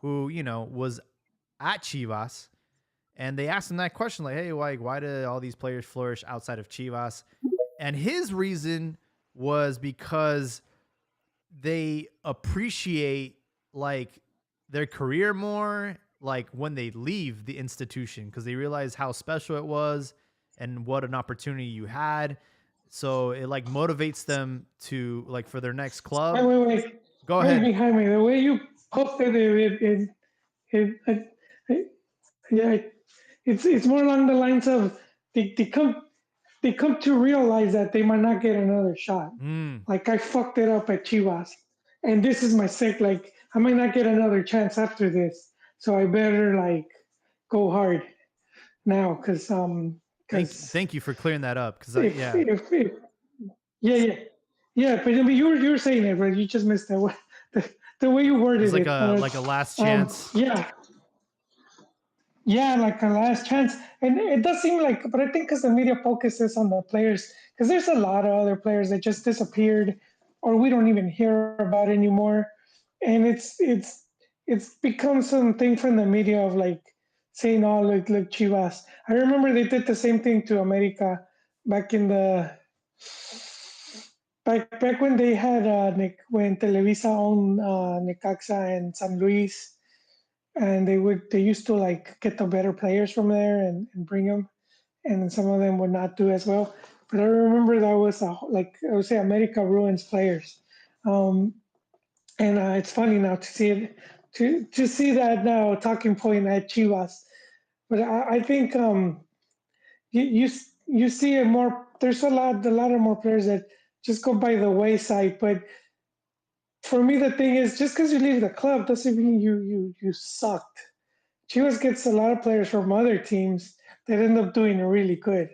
who was at Chivas, and they asked him that question like, "Hey, why do all these players flourish outside of Chivas?" And his reason was because they appreciate like their career more like when they leave the institution because they realize how special it was and what an opportunity you had. So it like motivates them to like for their next club. Wait. Go Right ahead. behind me. The way you posted it yeah, it's more along the lines of they come to realize that they might not get another shot. Like I fucked it up at Chivas, and this is my sick. Like I might not get another chance after this, so I better like go hard now, Thank you for clearing that up because if yeah. But I mean, you were saying it, but you just missed that. The way you it's worded like it. a last chance. Yeah, like a last chance. And it does seem like, but I think because the media focuses on the players, because there's a lot of other players that just disappeared or we don't even hear about anymore. And it's become something from the media of like saying, oh, look, Chivas. I remember they did the same thing to America back in the back when they had when Televisa owned Necaxa and San Luis, and they used to like get the better players from there and bring them, and some of them would not do as well. But I remember that was like I would say America ruins players, um, and it's funny now to see it to see that now talking point at Chivas. But I think you see it more. There's a lot of more players that just go by the wayside, but for me, the thing is, just because you leave the club doesn't mean you sucked. Chivas gets a lot of players from other teams that end up doing really good.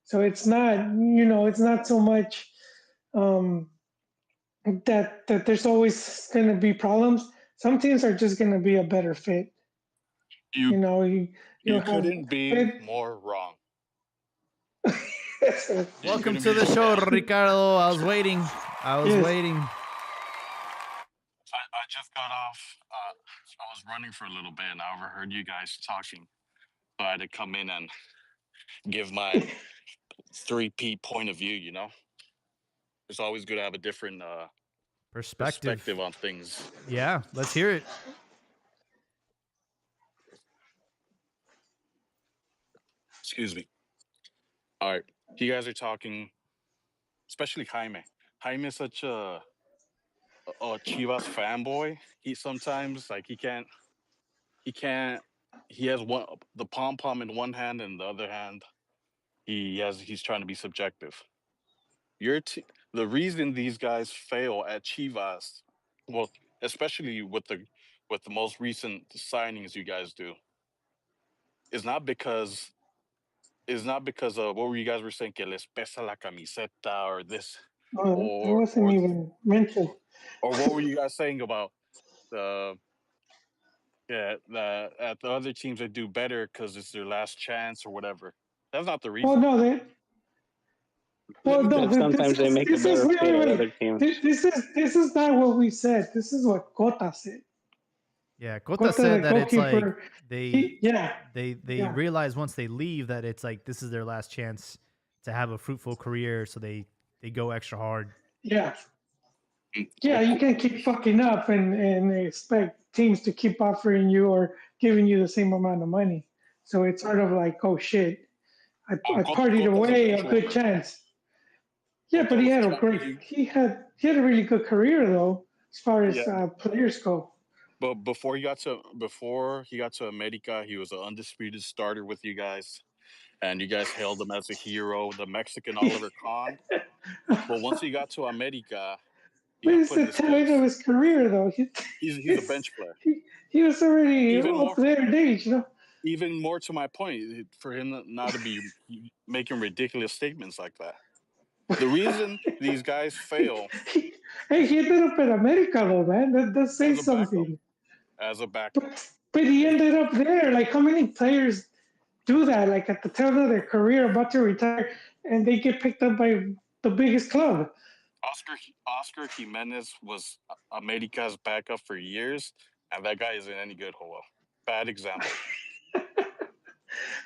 So it's not, it's not so much um, that there's always going to be problems. Some teams are just going to be a better fit. You You couldn't be more wrong. Welcome to the show, Ricardo. I was waiting. I just got off. I was running for a little bit and I overheard you guys talking. So I had to come in and give my 3P point of view, It's always good to have a different perspective on things. Yeah, let's hear it. Excuse me. All right. You guys are talking, especially Jaime. Jaime is such a Chivas fanboy. He sometimes he has the pom pom in one hand and the other hand he's trying to be subjective. The reason these guys fail at Chivas, well, especially with the most recent signings you guys do, is not because of what were you guys were saying, que les pesa la camiseta or this, That wasn't or even mentioned. or what were you guys saying about the at the other teams that do better because it's their last chance or whatever. That's not the Oh reason. no, That sometimes they make a this is better wait, fit wait, at wait. other teams. This is not what we said. This is what Kota said. Yeah, Kota Kota, the said that it's like goalkeeper. they Yeah, they yeah, realize once they leave that it's like this is their last chance to have a fruitful career, so they go extra hard. yeah, yeah. You can't keep fucking up and expect teams to keep offering you or giving you the same amount of money. So it's sort of like, oh shit, I partied Cota's a away bench a good warmer. chance. Yeah, Cota but he was had a a champ. great. He had a really good career though, as far as Yeah, players go. but before he got to America, he was an undisputed starter with you guys, and you guys hailed him as a hero, the Mexican Oliver Kahn. But once he got to America, he But got it's put in the his tail end of place. his career, though. He's a bench player. He was already Even up more, there in age, you know. even more to my point, for him not to be making ridiculous statements like that. The reason these guys fail He, hey, he ended up in America, though, man. That as says a backup, something. as a backup, But he ended up there. Like, how many players do that? Like at the tail end of their career, about to retire, and they get picked up by the biggest club. Oscar Jimenez was America's backup for years, and that guy isn't any good. Joel. Bad example.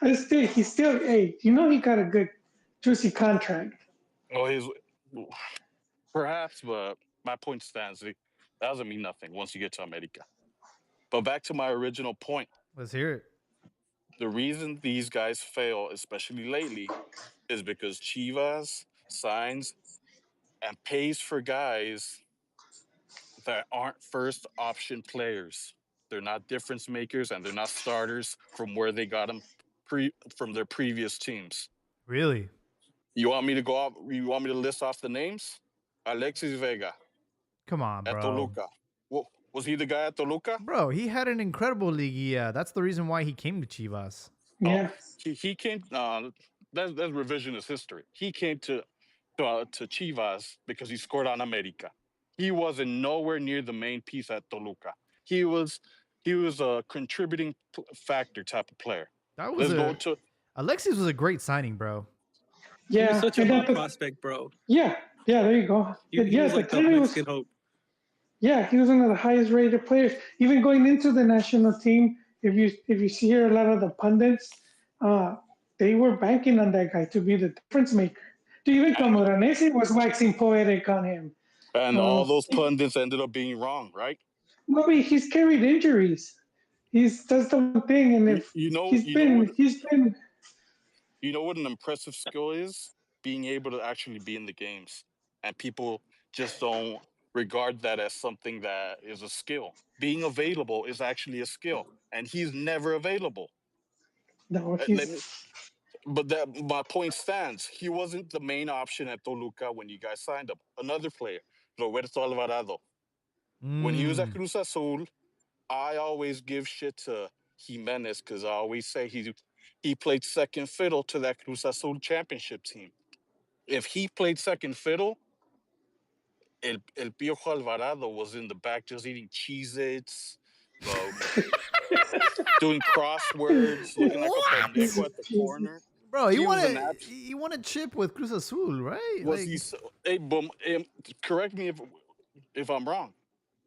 Hey, you know, he got a good, juicy contract. Well, he's perhaps, but my point stands. That doesn't mean nothing once you get to America. But back to my original point. Let's hear it. The reason these guys fail, especially lately, is because Chivas signs and pays for guys that aren't first option players. They're not difference makers and they're not starters from where they got them from their previous teams. Really? You want me to go off? You want me to list off the names? Alexis Vega Come on, at bro. Toluca. Was he the guy at Toluca? Bro, he had an incredible Liguilla. That's the reason why he came to Chivas. Oh, Yeah, he came. That's revisionist history. He came to Chivas because he scored on America. He wasn't nowhere near the main piece at Toluca. He was a contributing factor type of player. That was Let's go a to Alexis was a great signing, bro. He was yeah, such a and hot prospect, bro. yeah, there you go. He Yeah, was at the like the time he was. Mexican hope. Yeah, he was one of the highest rated players. Even going into the national team, if you see here a lot of the pundits, uh, they were banking on that guy to be the difference maker. Even and Camoranesi was waxing poetic on him. all those pundits ended up being wrong, right? Well, he's carried injuries. That's the one thing, and You, if you know you know what he's been you know what an impressive skill is? Being able to actually be in the games. And people just don't regard that as something that is a skill. Being available is actually a skill. And he's never available. no, Let me but that my point stands. He wasn't the main option at Toluca when you guys signed him. Another player, Roberto Alvarado. When he was at Mm. Cruz Azul, I always give shit to Jimenez because I always say he played second fiddle to that Cruz Azul championship team. If he played second fiddle, El Piojo Alvarado was in the back just eating Cheez-Its, um, doing crosswords, looking like a What? pendejo at the corner. Bro, He was an abs. he won a chip with Cruz Azul, right? Was he? Hey, boom. Correct me if I'm wrong.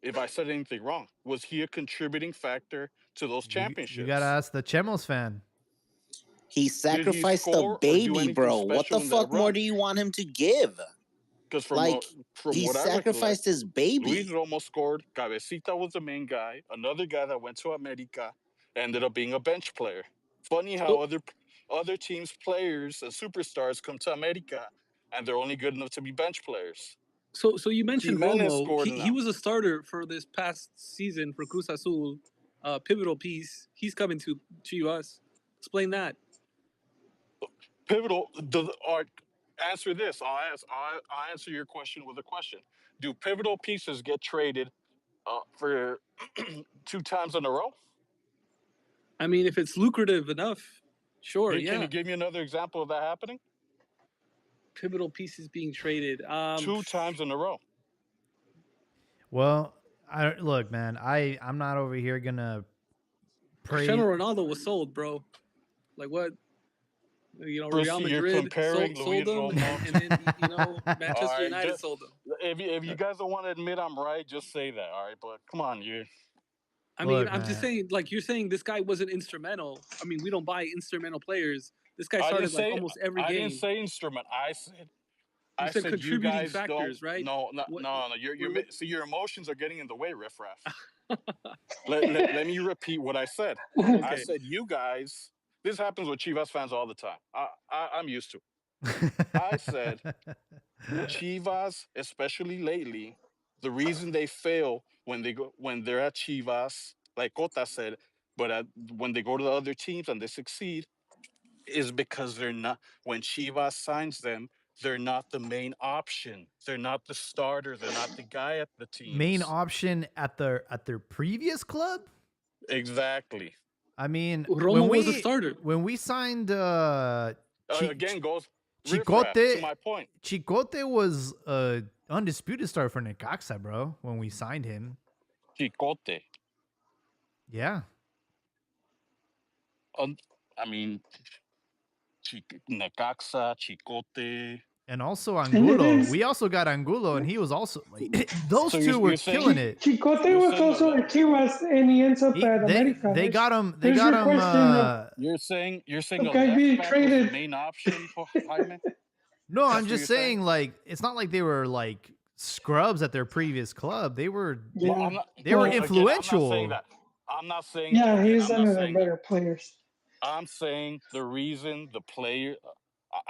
If I said anything wrong, was he a contributing factor to those You gotta championships? ask the Chemos fan. He Did he sacrificed the score or do baby, anything bro. What the special in that fuck more run? do you want him to give? Because Like, from he what I recollect, sacrificed his Luis baby. Romo scored. Cabecita was the main guy. Another guy that went to America ended up being a bench player. Funny how So other teams' players and superstars come to America and they're only good enough to be bench players. so you mentioned Jimenez Romo. scored He enough. was a starter for this past season for Cruz Azul. Pivotal piece. He's coming to Chivas. Explain that. Pivotal. answer this. I'll answer your question with a question. Do pivotal pieces get traded for 2 times in a row? I mean, if it's lucrative enough, sure, Can yeah. you give me another example of that happening? Pivotal pieces being traded. 2 times in a row. Well, look, man. I'm not over here gonna pray. Cristiano Ronaldo was sold, bro. Like what? You know, Real You're Madrid comparing sold Luis him, Romo. and then you know All Manchester right, United sold him. if you guys don't want to admit I'm right, just say that. All right, but come on, you. I mean, Look, I'm just man. saying, like you're saying, this guy wasn't instrumental. I mean, we don't buy instrumental players. This guy I didn't started like say almost every I game. didn't say instrument. You I said said you contributing guys don't. factors, right? No, no, What? no, no. What See, your emotions are getting in the way, riffraff. Let me repeat what I said. I okay. said you guys. This happens with Chivas fans all the time. I'm used to it. I said Chivas, especially lately, the reason they fail when they're at Chivas, like Cota said, but when they go to the other teams and they succeed, is because they're not. When Chivas signs them, they're not the main option. They're not the starter. They're not the guy at the Main teams. option at their previous club. Exactly. I mean, Romo was a starter. When we signed Again, goes Chicote. to my point. Chicote was undisputed starter for Necaxa, bro. When we signed him, Chicote. Yeah. I mean, Necaxa, Chicote. And also Angulo. We also got Angulo, and he was also like those So two were saying- killing it. Chicote was also at Chivas, and he ends up at America. They got him. They There's got your him. question You're saying the a guy left being back traded. was the main option for Jaime? No, That's I'm what just you're saying, like, it's not like they were like scrubs at their previous club. They were Yeah. they were Well, influential. Again, I'm not saying Yeah, that. he's I'm one not of the saying better players. I'm saying the reason the player.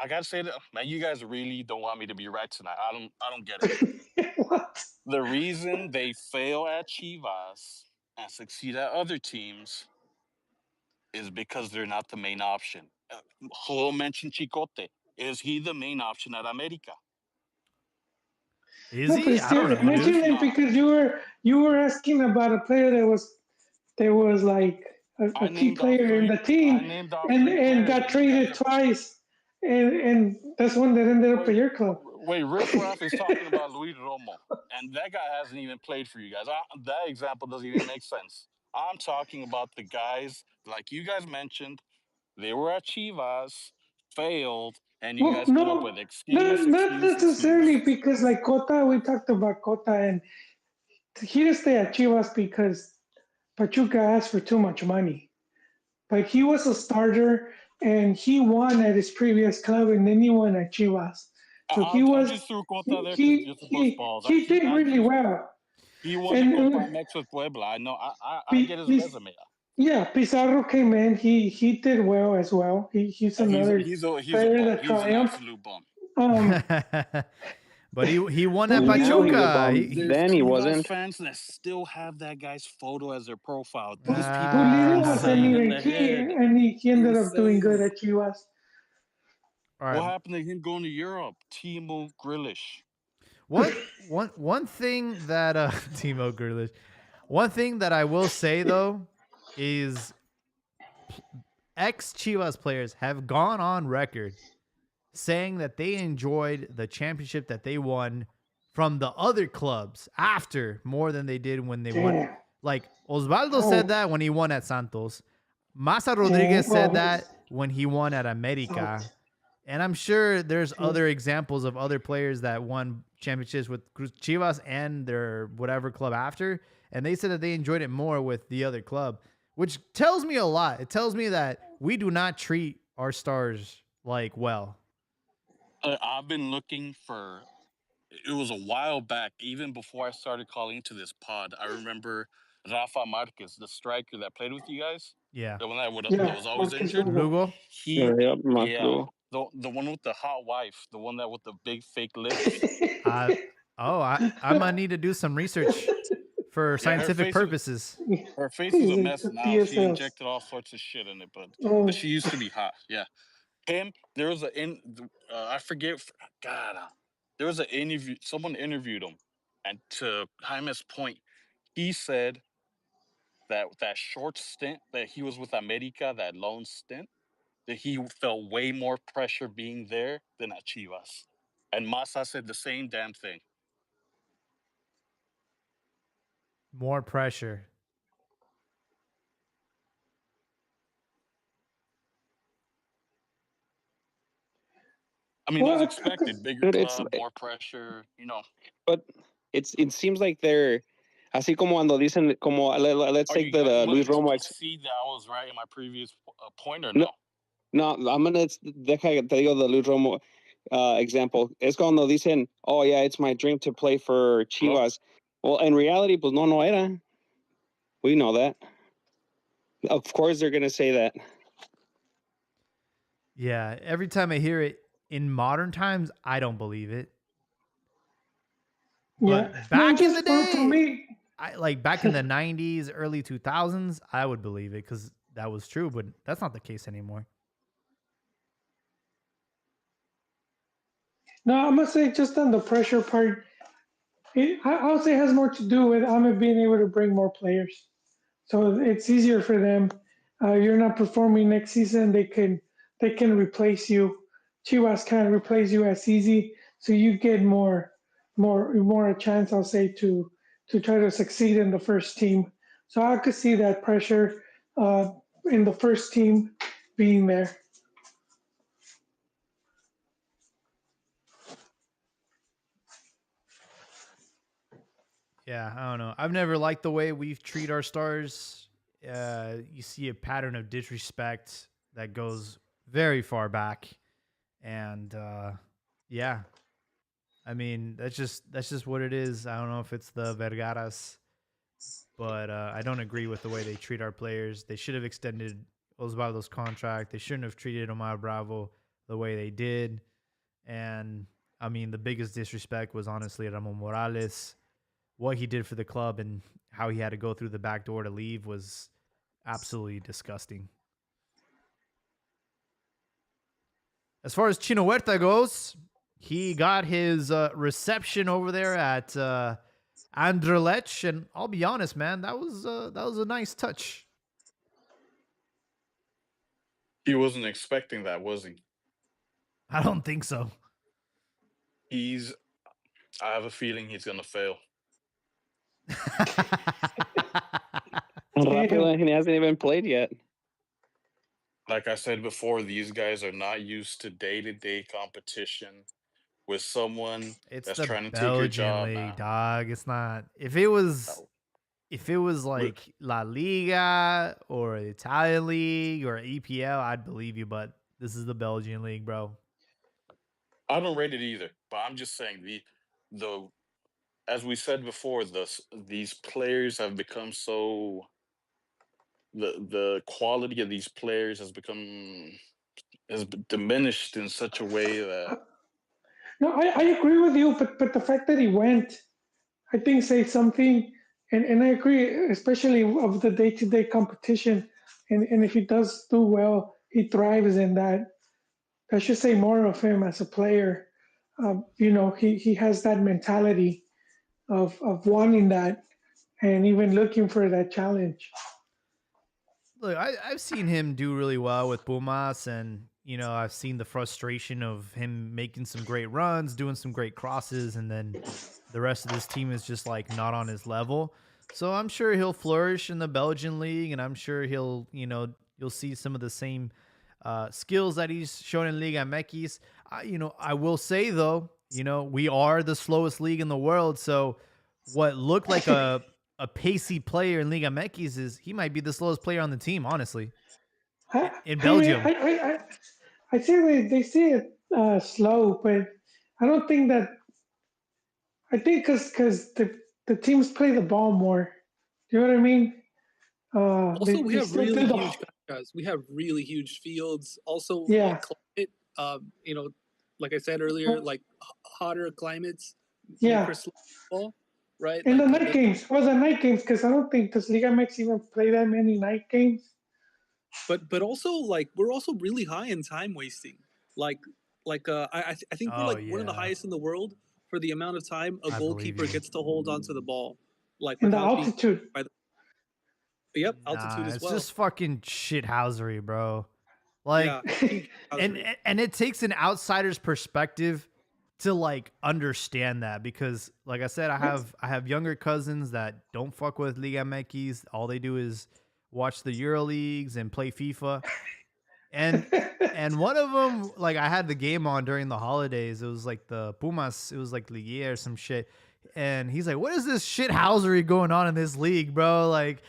I gotta say that, man. You guys really don't want me to be right tonight. I don't get it. What? The reason they fail at Chivas and succeed at other teams is because they're not the main option. Joel mentioned Chicote. Is he the main option at America? Is No, he? but I don't know, mention dude. it because you were asking about a player that was like a key player in the team and got traded twice, and that's one that ended up at your club. Wait, Riff Raff is talking about Luis Romo, and that guy hasn't even played for you guys. That example doesn't even make sense. I'm talking about the guys like you guys mentioned. They were at Chivas, failed, and you guys come up with excuse. Not necessarily because like Cota, we talked about Cota, and he didn't stay at Chivas because Pachuca asked for too much money. But he was a starter, and he won at his previous club, and then he won at Chivas. So I just threw Cota there just to bust balls. He did really well. He won the Copa MX with Puebla. I know. I get his resume. Yeah, Pizarro came in. He did well as well. He's another player that triumphed. He's an absolute bum. But he won at Now he's a Pachuca. bum. Then he wasn't. Fans that still have that guy's photo as their profile. Pulido wasn't even key, and he ended up doing good at Chivas. All right. What happened to him going to Europe? Timo Grealish. One thing that Timo Grealish. One thing that I will say though is ex Chivas players have gone on record saying that they enjoyed the championship that they won from the other clubs after more than they did when they won. Like Osvaldo said that when he won at Santos. Masa Rodriguez said that when he won at America. And I'm sure there's other examples of other players that won championships with Chivas and their whatever club after. And they said that they enjoyed it more with the other club, which tells me a lot. It tells me that we do not treat our stars like well. I've been looking for, it was a while back, even before I started calling into this pod. I remember Rafa Marquez, the striker that played with you guys. Yeah. The one that was always injured. Lugo? The one with the hot wife, the one that with the big fake lips. I might need to do some research for scientific purposes. Her face is a mess now. She injected all sorts of shit in it, but she used to be hot. Yeah. him. There was I forget. God, there was an interview. Someone interviewed him, and to Jaime's point, he said that short stint that he was with America, that lone stint, that he felt way more pressure being there than at Chivas. And Massa said the same damn thing. More pressure. I mean, Well, as expected, bigger Dude, it's club, more pressure. but it seems like they're así como cuando dicen como let's Are take you the guys Luis willing to Romo concede that I was right in my previous point or no no? no I'm gonna deja te digo the Luis Romo example. Es cuando dicen, oh yeah, it's my dream to play for Hello? Chivas. Well, in reality, pues no era. We know that. Of course, they're gonna say that. Yeah, every time I hear it in modern times, I don't believe it. yeah. But No, back in the just for day, me. I like back in the 90s, early 2000s, I would believe it cuz that was true, but that's not the case anymore. No, I must say, just on the pressure part, I would say it has more to do with Ahmed being able to bring more players. So it's easier for them. You're not performing next season; they can replace you. Chivas can't replace you as easy, so you get more a chance. I'll say to try to succeed in the first team. So I could see that pressure uh, in the first team being there. Yeah, I don't know. I've never liked the way we treat our stars. You see a pattern of disrespect that goes very far back, and yeah, I mean that's just what it is. I don't know if it's the Vergaras, but I don't agree with the way they treat our players. They should have extended Osvaldo's contract. They shouldn't have treated Omar Bravo the way they did. And I mean, the biggest disrespect was honestly Ramon Morales. What he did for the club and how he had to go through the back door to leave was absolutely disgusting. As far as Chino Huerta goes, he got his reception over there at Anderlecht, and I'll be honest, man, that was a nice touch. He wasn't expecting that, was he? I don't think so. I have a feeling he's going to fail. Rápido, and he hasn't even played yet. Like I said before, these guys are not used to day-to-day competition with someone It's that's the trying to take your Belgian job league, now. dog. It's not. If it was Look, like La Liga or Italian league or EPL, I'd believe you. But this is the Belgian league, bro. I don't rate it either, but I'm just saying the as we said before, these players have become so the quality of these players has diminished in such a way that No, I agree with you, but the fact that he went, I think, says something. And I agree, especially of the day to day competition. And if he does do well, he thrives in that. I should say more of him as a player. He has that mentality of wanting that and even looking for that challenge. Look, I've seen him do really well with Pumas, and I've seen the frustration of him making some great runs, doing some great crosses, and then the rest of this team is just like not on his level. So I'm sure he'll flourish in the Belgian league, and I'm sure you'll see some of the same skills that he's shown in Liga MX. I will say though, we are the slowest league in the world, so what looked like a pacey player in Liga MX is he might be the slowest player on the team, honestly, in I mean, Belgium. I say they see it slow, but I don't think that. I think because the teams play the ball more. Do you know what I mean? Also, we They have still do really the huge guys. We have really huge fields. Also, yeah climate. Like I said earlier, like hotter climates make yeah. for slow ball, right? In the Like night games, was the night games because I don't think does Liga MX even play that many night games. but also like we're also really high in time wasting. Like I think we're Oh like one of the yeah, highest in the world for the amount of time a I believe goalkeeper you. gets to hold onto the ball, like And the without being altitude. by the yep altitude Nah, as it's well. just fucking shithousery, bro. Like, Yeah, huge housery. and it takes an outsider's perspective to like understand that because, like I said, I have younger cousins that don't fuck with Liga MX. All they do is watch the Euro leagues and play FIFA. And one of them, like I had the game on during the holidays. It was like the Pumas. It was like Liga or some shit. And he's like, "What is this shithousery going on in this league, bro?" Like,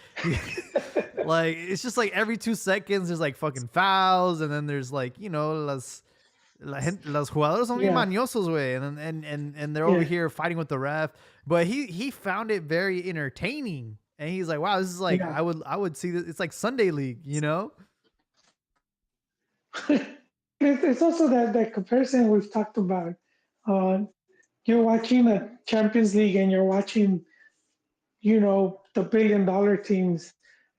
like it's just like every 2 seconds there's like fucking fouls, and then there's like los jugadores son bien Yeah, mañosos, way, and they're over yeah, here fighting with the ref. But he found it very entertaining, and he's like, "Wow, this is like yeah. I would see this. It's like Sunday League, you know." It's also that comparison we've talked about. Uh, you're watching a Champions League and you're watching, the $1 billion teams,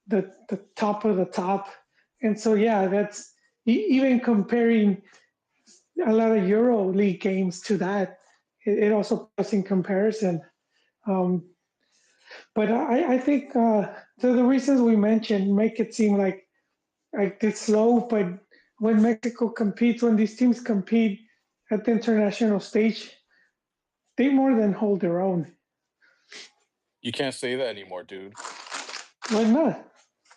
the top of the top. And so, yeah, that's even comparing a lot of Euro League games to that. It also puts in comparison. Um, but I think the reasons we mentioned make it seem like it's slow. But when Mexico competes, when these teams compete at the international stage, they more than hold their own. You can't say that anymore, dude, Why not?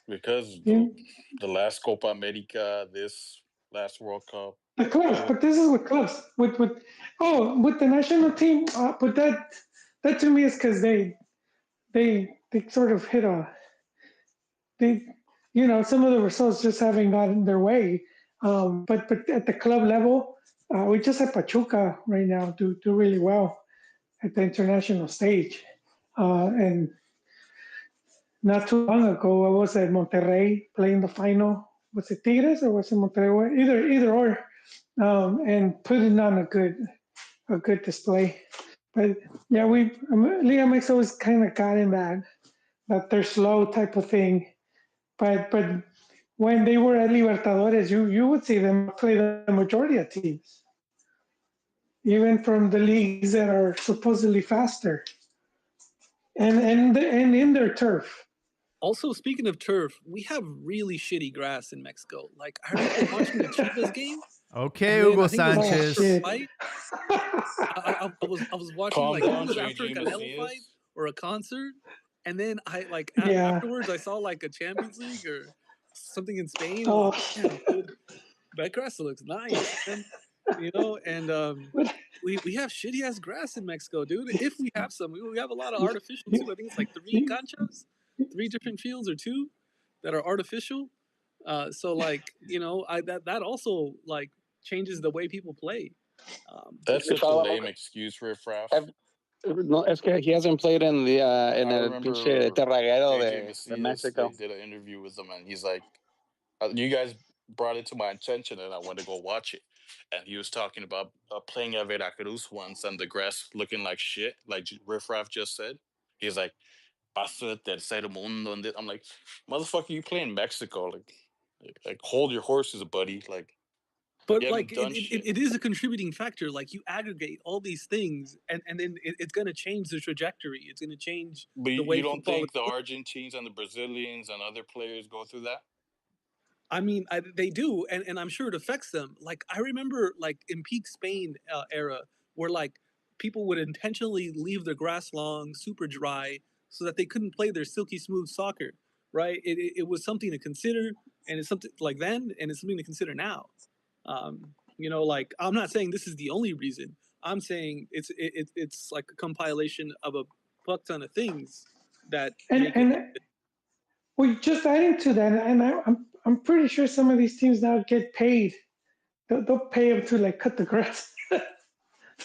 because You, the last Copa America, this last World Cup, the clubs, all but this is with clubs. With the national team, but that to me is because they sort of hit a they some of the results just haven't gotten their way. But at the club level, we just had Pachuca right now do really well at the international stage, and not too long ago, I was at Monterrey playing the final. Was it Tigres or was it Monterrey? Either or, and putting on a good display. But yeah, Liga MX always kind of got in that they're slow type of thing. But when they were at Libertadores, you would see them play the majority of teams, even from the leagues that are supposedly faster, and in their turf. Also, speaking of turf, we have really shitty grass in Mexico. Like I remember watching the Chivas game, Okay, and then Hugo I think it was Oh after a Sanchez. shit! fight. I was watching calm like I think it down, was after a JG Canelo fight Macias. or a concert, and then I like Yeah. afterwards I saw like a Champions League or something in Spain. I'm Oh, like, damn, dude, that grass looks nice, man. And we have shitty ass grass in Mexico, dude. If we have some, we have a lot of artificial too. I think it's like three canchas, three different fields or two that are artificial. So like that also like changes the way people play. That's such a lame excuse, riffraff. No, es que he hasn't played in the in I el pinche remember terraguero AJ de Macias. They Mexico. did an interview with him, and he's like, "You guys brought it to my attention, and I went to go watch it." And he was talking about playing at Veracruz once, and the grass looking like shit, like riffraff just said. He's like, "Paso de tercer mundo," and I'm like, "Motherfucker, you play in Mexico? Like hold your horses, buddy. Like but you like haven't done shit." it is a contributing factor. Like you aggregate all these things, and then it's going to change the trajectory. It's going to change But the you way don't football is think the played. Argentines and the Brazilians and other players go through that? I mean, they do, and I'm sure it affects them. Like I remember, like in peak Spain era, where like people would intentionally leave their grass long, super dry, so that they couldn't play their silky smooth soccer. Right? It was something to consider, and it's something like then, and it's something to consider now. Like I'm not saying this is the only reason. I'm saying it's like a compilation of a fuck ton of things that and make it like and we just adding to that, and I'm pretty sure some of these teams now get paid. They'll pay them to like cut the grass.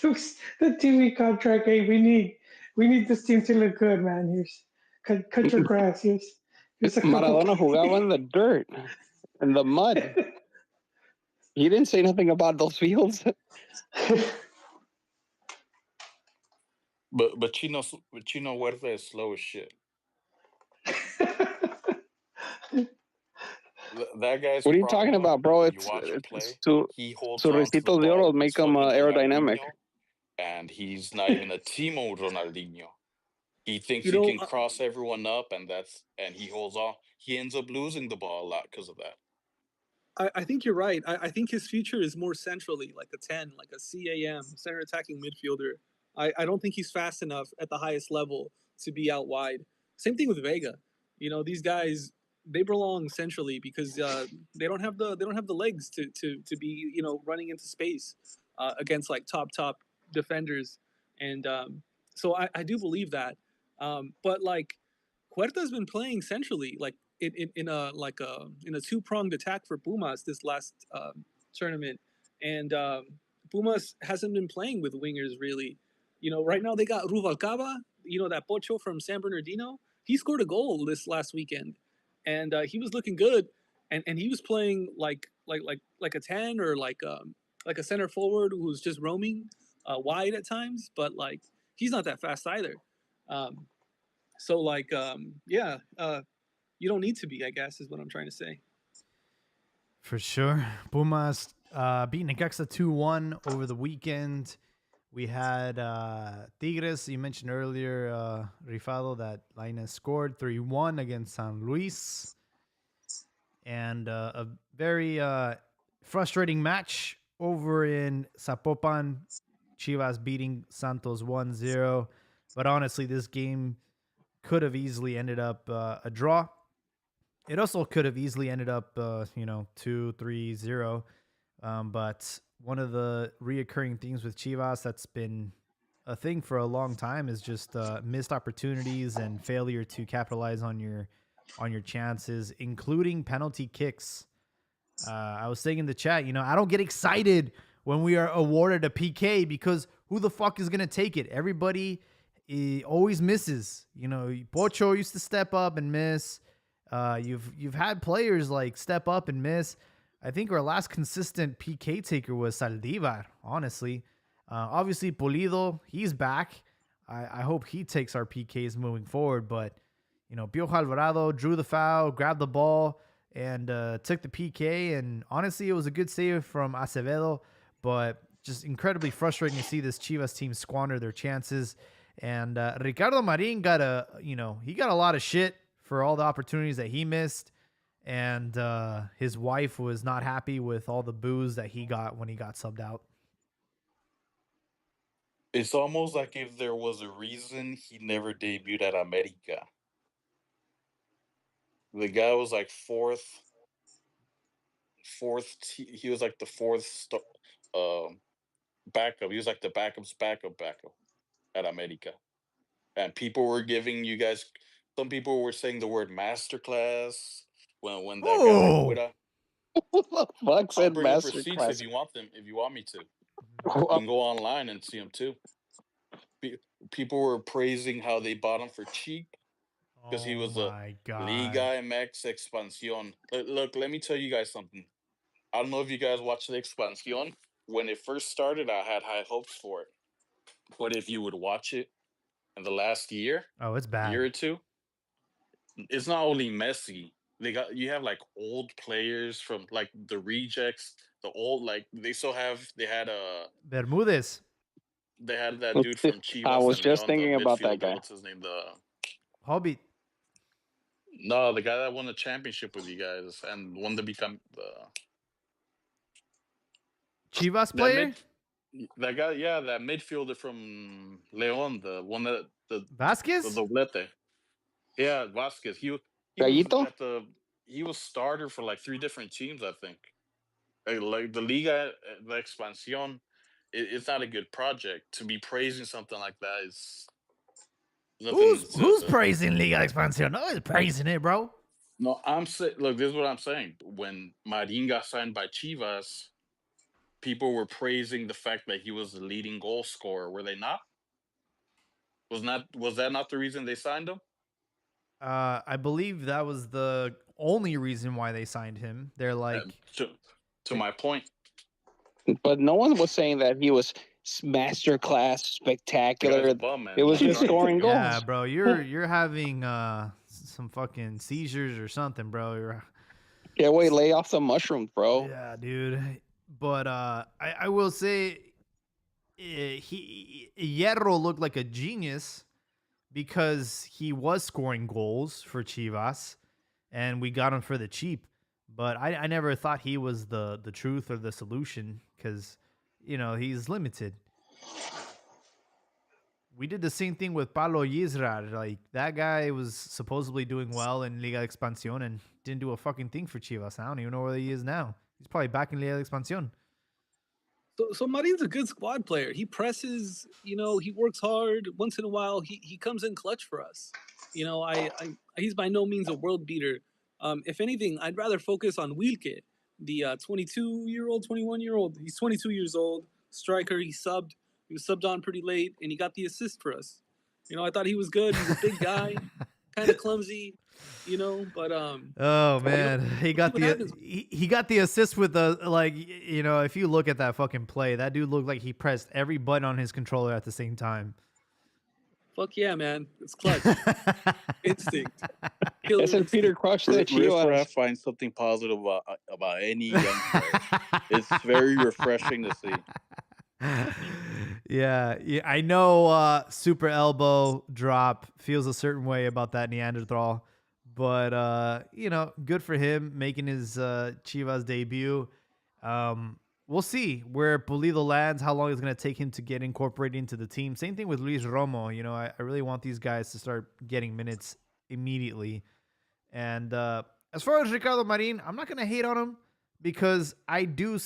The TV contract. Hey, we need this team to look good, man. Here's cut your grass. Here's a couple. Maradona jugaba in the dirt, in the mud. He didn't say nothing about those fields. But Chino Huerta is slow as shit. That guy's What are you talking problem, about, bro? if you watch him play, he holds on to the Ricitos de Oro ball. make He's him fucking aerodynamic. Ronaldinho, and he's not even a Timo Ronaldinho. He thinks You he know, can cross everyone up, and he holds on. He ends up losing the ball a lot because of that. I think you're right. I think his future is more centrally, like a 10, like a CAM, center attacking midfielder. I don't think he's fast enough at the highest level to be out wide. Same thing with Vega. You know, these guys, they belong centrally because they don't have the legs to be, you know, running into space against like top defenders. And so I do believe that. But like Huerta's been playing centrally, like in a two-pronged attack for Pumas this last tournament, and Pumas hasn't been playing with wingers really. You know, right now they got Ruvalcaba, you know, that Pocho from San Bernardino. He scored a goal this last weekend, and he was looking good, and he was playing like a 10 or like a center forward who's just roaming wide at times, but like he's not that fast either. Um, so like yeah, you don't need to be, I guess, is what I'm trying to say. For sure. Pumas beating Necaxa 2-1 over the weekend. We had Tigres, you mentioned earlier, Rifado, that Lainez scored 3-1 against San Luis. And a very frustrating match over in Zapopan. Chivas beating Santos 1-0. But honestly, this game could have easily ended up a draw. It also could have easily ended up, 2-3-0. But one of the reoccurring themes with Chivas that's been a thing for a long time is just missed opportunities and failure to capitalize on your chances, including penalty kicks. I was saying in the chat, I don't get excited when we are awarded a PK because who the fuck is gonna take it? Everybody always misses. Pocho used to step up and miss. You've had players like step up and miss. I think our last consistent PK taker was Saldivar, honestly. Obviously, Pulido, he's back. I hope he takes our PKs moving forward. But, Piojo Alvarado drew the foul, grabbed the ball, and took the PK. And honestly, it was a good save from Acevedo. But just incredibly frustrating to see this Chivas team squander their chances. And Ricardo Marin got a lot of shit for all the opportunities that he missed. And his wife was not happy with all the boos that he got when he got subbed out. It's almost like if there was a reason he never debuted at America. The guy was like fourth. He was like the fourth backup. He was like the backup's backup at America. And people were giving you guys. Some people were saying the word masterclass when that guy like Huira. What the fuck I'll said bring up receipts masterclass? if you want them. If you want me to, you can go online and see them too. People were praising how they bought him for cheap because he was a Liga MX Expansión. Look, let me tell you guys something. I don't know if you guys watched the Expansión. When it first started, I had high hopes for it. But if you would watch it in the last year, it's bad. Year or two, it's not only Messi. You have like old players from like the rejects, the old like they had Bermudez. They had that dude from Chivas. I was and just Leon, thinking the about that midfielder. guy. What's his name? The Hobbit. No, the guy that won the championship with you guys and won to become the Chivas player? That guy, yeah, that midfielder from Leon, the one that the Vasquez? the doblete. Yeah, Vasquez. Gallito? He was starter for like 3 different teams, I think. Like the Liga, the Expansión, it's not a good project. To be praising something like that is nothing. Who's praising Liga Expansión? No one's praising it, bro. No, I'm saying. Look, this is what I'm saying. When Marin got signed by Chivas, people were praising the fact that he was the leading goal scorer. Were they not? Was that not the reason they signed him? I believe that was the only reason why they signed him. They're like to my point. But no one was saying that he was masterclass, spectacular. It was just scoring goals. Yeah, bro, you're having some fucking seizures or something, bro. Yeah, wait, lay off the mushrooms, bro. Yeah, dude. But I will say he Hierro looked like a genius because he was scoring goals for Chivas, and we got him for the cheap. But I never thought he was the truth or the solution because he's limited. We did the same thing with Pablo Yizra. Like that guy was supposedly doing well in Liga Expansión and didn't do a fucking thing for Chivas. I don't even know where he is now. He's probably back in Liga Expansión. So Marin's a good squad player. He presses, he works hard. Once in a while, he comes in clutch for us. He's by no means a world beater. If anything, I'd rather focus on Wilke, the 22-year-old, 21-year-old. He's 22 years old, striker. He was subbed on pretty late, and he got the assist for us. I thought he was good. He's a big guy, kind of clumsy, but Oh man, he got what the happens. he got the assist with the if you look at that fucking play, that dude looked like he pressed every button on his controller at the same time. Fuck yeah, man. It's clutch. Instinct. It's el Peter Crush de Riff Chivas. finds something positive about any young player. It's very refreshing to see. Yeah, I know Super Elbow Drop feels a certain way about that Neanderthal, but good for him making his Chivas debut. We'll see where Pulido lands, how long it's going to take him to get incorporated into the team. Same thing with Luis Romo. I really want these guys to start getting minutes immediately. And as far as Ricardo Marin, I'm not going to hate on him because I do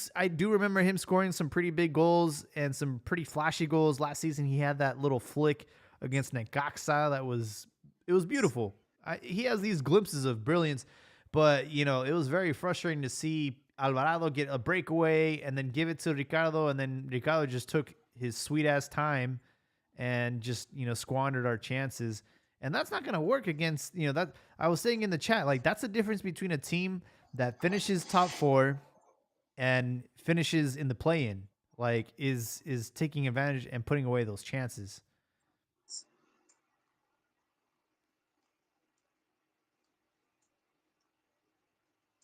remember him scoring some pretty big goals and some pretty flashy goals last season. He had that little flick against Necaxa it was beautiful. He has these glimpses of brilliance, but it was very frustrating to see Alvarado get a breakaway and then give it to Ricardo, and then Ricardo just took his sweet ass time and just squandered our chances. And that's not going to work against that. I was saying in the chat, like that's the difference between a team that finishes top 4 and finishes in the play-in, like is taking advantage and putting away those chances.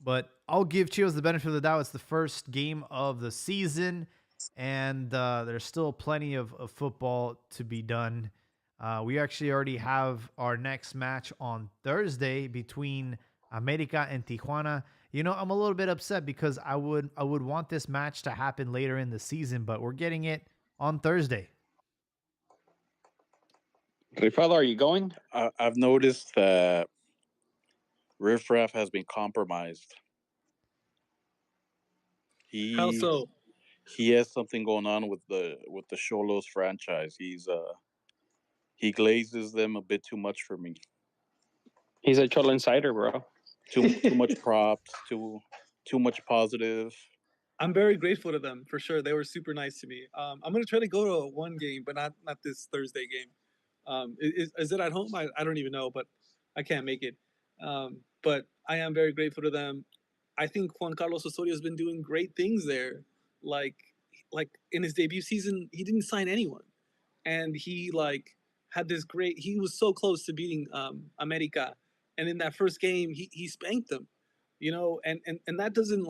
But I'll give Chivas the benefit of the doubt. It's the first game of the season, and there's still plenty of football to be done. We actually already have our next match on Thursday between America and Tijuana. I'm a little bit upset because I would want this match to happen later in the season, but we're getting it on Thursday. Rifado, are you going? I've noticed that Riff Raff has been compromised. How so? He has something going on with the Xolos franchise. He glazes them a bit too much for me. He's a Cholo insider, bro. Too much props, too much positive. I'm very grateful to them for sure. They were super nice to me. I'm gonna try to go to one game, but not this Thursday game. Is it at home? I don't even know, but I can't make it. But I am very grateful to them. I think Juan Carlos Osorio has been doing great things there. Like in his debut season, he didn't sign anyone, and he had this great. He was so close to beating America, and in that first game, he spanked them. And that doesn't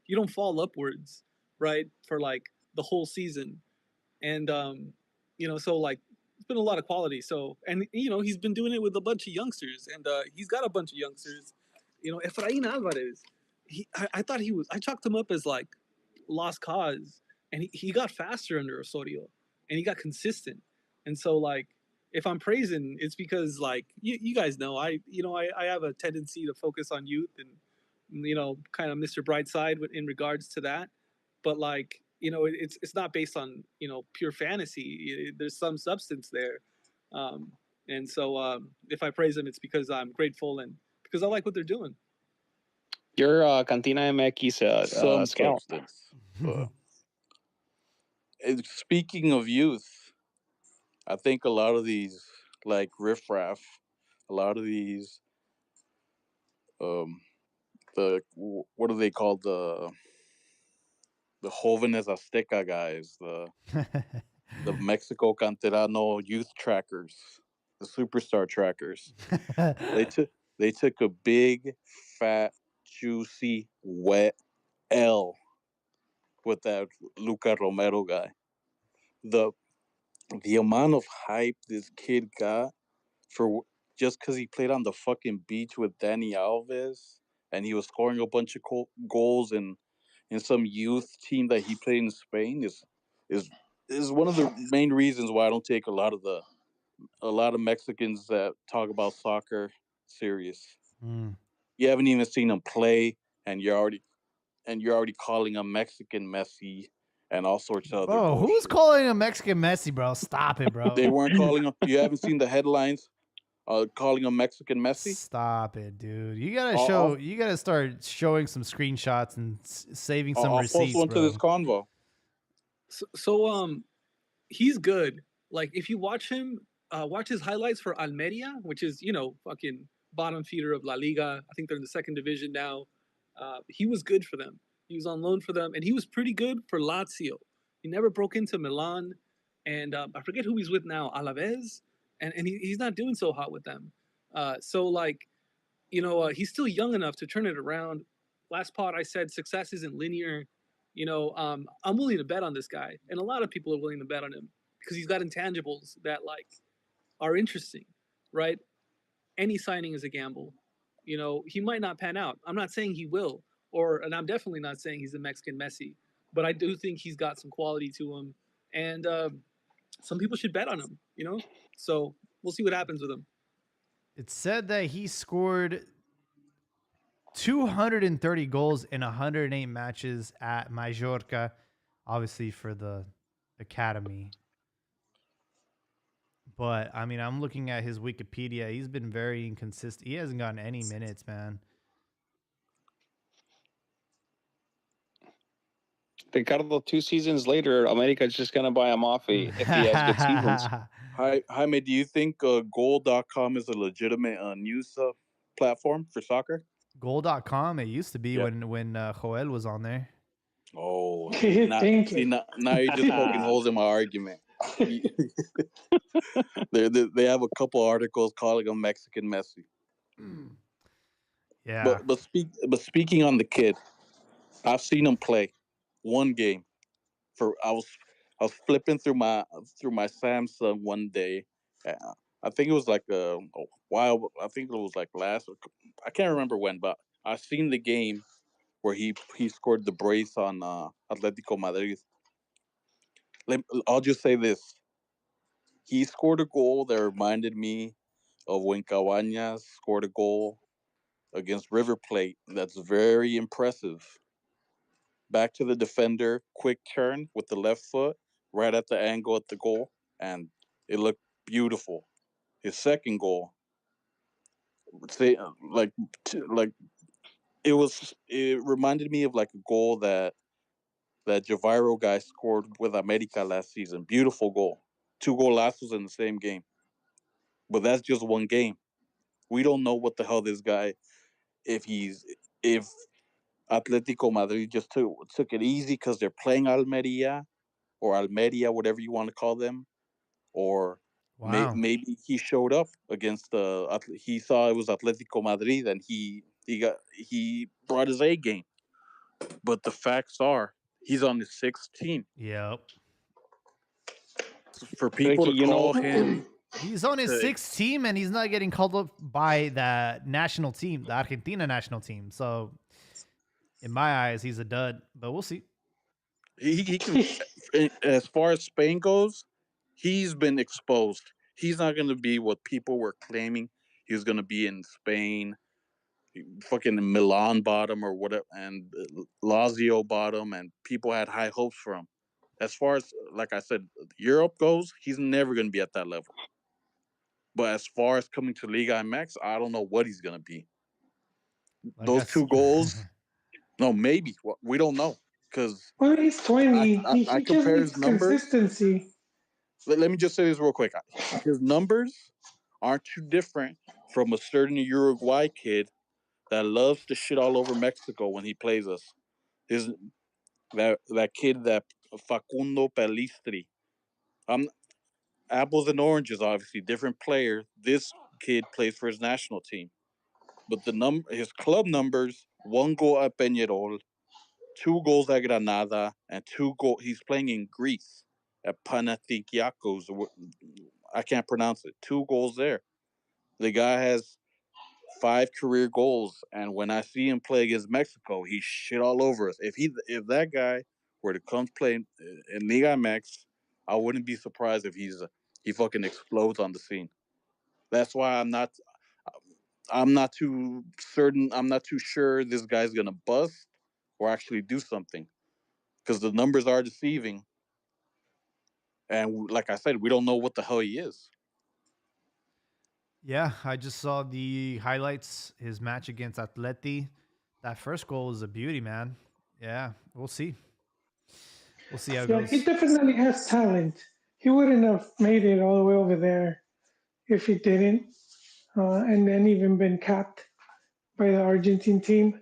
you don't fall upwards, right, for the whole season, and so it's been a lot of quality. So and he's been doing it with a bunch of youngsters, and he's got a bunch of youngsters. Efrain Alvarez, I thought I chalked him up as lost cause, and he got faster under Osorio, and he got consistent, and so if I'm praising, it's because you guys know I have a tendency to focus on youth and kind of Mr. Brightside in regards to that, but it's not based on pure fantasy. There's some substance there, and so if I praise them, it's because I'm grateful and because I like what they're doing. You're Cantina MX Some scout. substance. Speaking of youth, I think a lot of these, like Riff Raff, a lot of these, what are they called, the Jóvenes Azteca guys, the Mexico Canterano youth trackers, the superstar trackers. They took a big fat juicy, wet L with that Luca Romero guy. The the amount of hype this kid got for just because he played on the fucking beach with Danny Alves and he was scoring a bunch of goals in some youth team that he played in Spain is is one of the main reasons why I don't take a lot of Mexicans that talk about soccer serious. Mm. You haven't even seen him play, and you're already calling him Mexican Messi and all sorts of other Bro, who's bullshit. calling him Mexican Messi, bro? Stop it, bro. They weren't calling him. You haven't seen the headlines calling him Mexican Messi. Stop it, dude. You gotta I'll, show. You gotta start showing some screenshots and saving some I'll post receipts, one to this bro. convo. So he's good. Like if you watch him, watch his highlights for Almeria, which is fucking bottom feeder of La Liga. I think they're in the second division now. He was good for them. He was on loan for them, and he was pretty good for Lazio. He never broke into Milan, and I forget who he's with now, Alaves, and he's not doing so hot with them. So like he's still young enough to turn it around. Last pod I said success isn't linear. I'm willing to bet on this guy, and a lot of people are willing to bet on him because he's got intangibles that like are interesting, right? Any signing is a gamble. He might not pan out. I'm not saying he will, and I'm definitely not saying he's a Mexican Messi, but I do think he's got some quality to him, and some people should bet on him. So we'll see what happens with him. It said that he scored 230 goals in 108 matches at Majorca, obviously for the academy. But I mean, I'm looking at his Wikipedia. He's been very inconsistent. He hasn't gotten any minutes, man. Ricardo, 2 seasons later, America's just gonna buy him off if he has good seasons. Hi, Jaime, do you think goal.com is a legitimate news platform for soccer? Goal.com. It used to be Yep. when Joel was on there. Oh, Thank you. now you're just poking holes in my argument. They have a couple articles calling him Mexican Messi. Yeah. But speaking on the kid, I've seen him play one game. I was flipping through my Samsung one day. I think it was like a while. I think it was like last. I can't remember when, but I seen the game where he scored the brace on Atletico Madrid. I'll just say this: he scored a goal that reminded me of when Cabañas scored a goal against River Plate. That's very impressive. Back to the defender, quick turn with the left foot, right at the angle at the goal, and it looked beautiful. His second goal, say like it reminded me of like a goal that Javiro guy scored with America last season. Beautiful goal, 2 golazos in the same game. But that's just one game. We don't know what the hell this guy if Atletico Madrid just took it easy because they're playing Almeria, whatever you want to call them, or Wow. maybe he showed up against he saw it was Atletico Madrid and he brought his A game. But the facts are he's on his sixth team. Yep. For people Ricky, to call him, He's on his sixth team and he's not getting called up by the national team, the Argentina national team. So, in my eyes, he's a dud, but we'll see. he can, as far as Spain goes, he's been exposed. He's not going to be what people were claiming he was going to be in Spain. Fucking Milan bottom or whatever, and Lazio bottom, and people had high hopes for him. As far as, like I said, Europe goes, he's never going to be at that level. But as far as coming to Liga MX, I don't know what he's going to be. Like Those 2 goals, no, maybe we don't know because Well, he's 20. I He just compare his needs numbers. consistency. Let me just say this real quick. His numbers aren't too different from a certain Uruguay kid that loves to shit all over Mexico when he plays us. His that kid, that Facundo Pelistri. I'm apples and oranges, obviously different player. This kid plays for his national team, but his club numbers 1 goal at Peñarol, 2 goals at Granada, and 2 goals. He's playing in Greece at Panathinaikos. I can't pronounce it. 2 goals there. The guy has 5 career goals, and when I see him play against Mexico, he shit all over us. If that guy were to come play in Liga MX, I wouldn't be surprised if he fucking explodes on the scene. That's why I'm not too certain. I'm not too sure this guy's gonna bust or actually do something because the numbers are deceiving. And like I said, we don't know what the hell he is. Yeah, I just saw the highlights. His match against Atleti. That first goal is a beauty, man. Yeah, we'll see. We'll see how it Yeah, he goes. definitely has talent. He wouldn't have made it all the way over there if he didn't, and then even been capped by the Argentine team.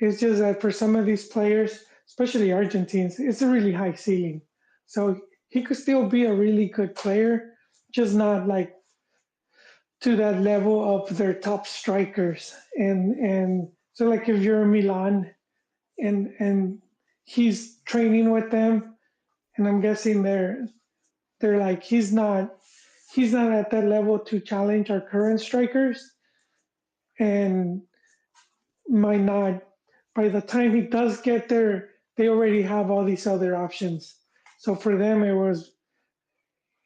It's just that for some of these players, especially Argentines, it's a really high ceiling. So he could still be a really good player, just not like to that level of their top strikers. And so like if you're Milan and he's training with them, and I'm guessing they're like he's not at that level to challenge our current strikers, and might not. By the time he does get there, they already have all these other options. So for them,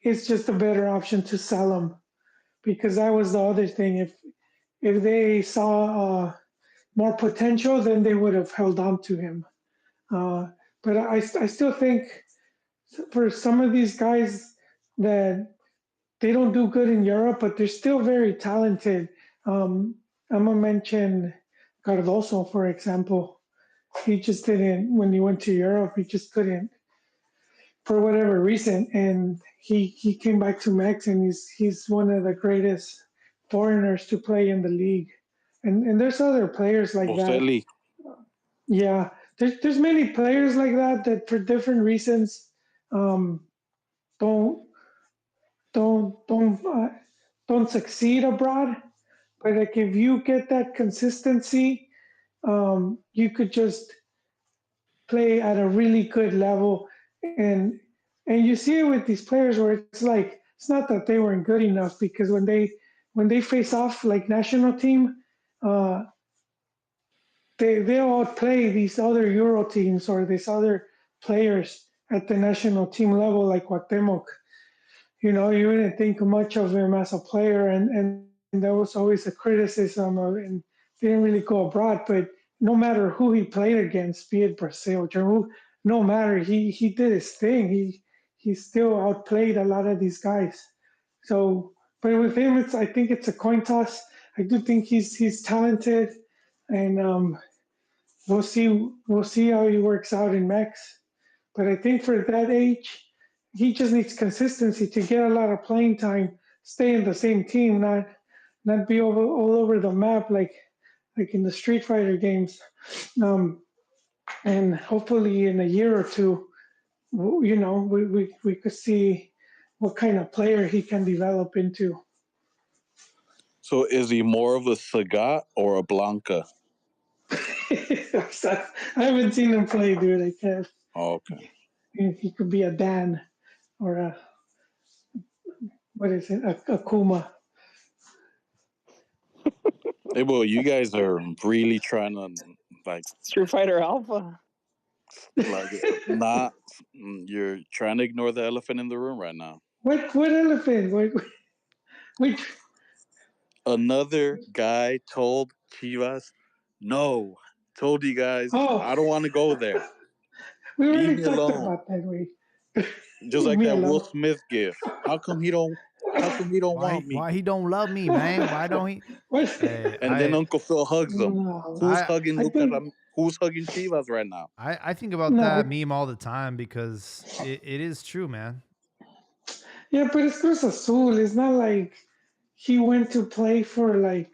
it's just a better option to sell him, because that was the other thing. If they saw more potential, then they would have held on to him. But I still think for some of these guys that they don't do good in Europe, but they're still very talented. I'm gonna mention Cardoso, for example. He just didn't when he went to Europe. He just couldn't for whatever reason, and he came back to Mex, and he's one of the greatest foreigners to play in the league. And there's other players like that. Boselli. Yeah, there's many players like that for different reasons um, don't don't don't uh, don't succeed abroad. But like if you get that consistency, you could just play at a really good level, and and you see it with these players where it's like it's not that they weren't good enough, because when they face off like national team, uh, they all play these other Euro teams or these other players at the national team level, like Cuauhtemoc. You wouldn't think much of him as a player, and there was always a criticism of, and they didn't really go abroad. But no matter who he played against, be it Brazil, Peru, no matter, he did his thing. He still outplayed a lot of these guys. So, but with him, I think it's a coin toss. I do think he's talented, and we'll see how he works out in Mex. But I think for that age, he just needs consistency to get a lot of playing time, stay in the same team, not be all over the map like in the Street Fighter games. Um, and hopefully in a year or two, we could see what kind of player he can develop into. So is he more of a Sagat or a Blanca? I haven't seen him play, dude. I can't. Oh, okay. He could be a Dan or a what is it, a Kuma. Hey, well, you guys are really trying to like Street Fighter Alpha. like not. You're trying to ignore the elephant in the room right now. What elephant? Which? Another guy told Chivas, "No, told you guys, Oh, I don't want to go there. we Leave already me talked alone." about that. Just Leave like me that Will alone. Smith gif. How come he don't? How come he don't Why want me? why he don't love me, man? Why don't he? What? Hey, And then Uncle Phil hugs him. No, Who's I hugging I think Who's hugging Chivas right now? I think about no. that meme all the time because it is true, man. Yeah, but it's Cruz Azul. It's not like he went to play for like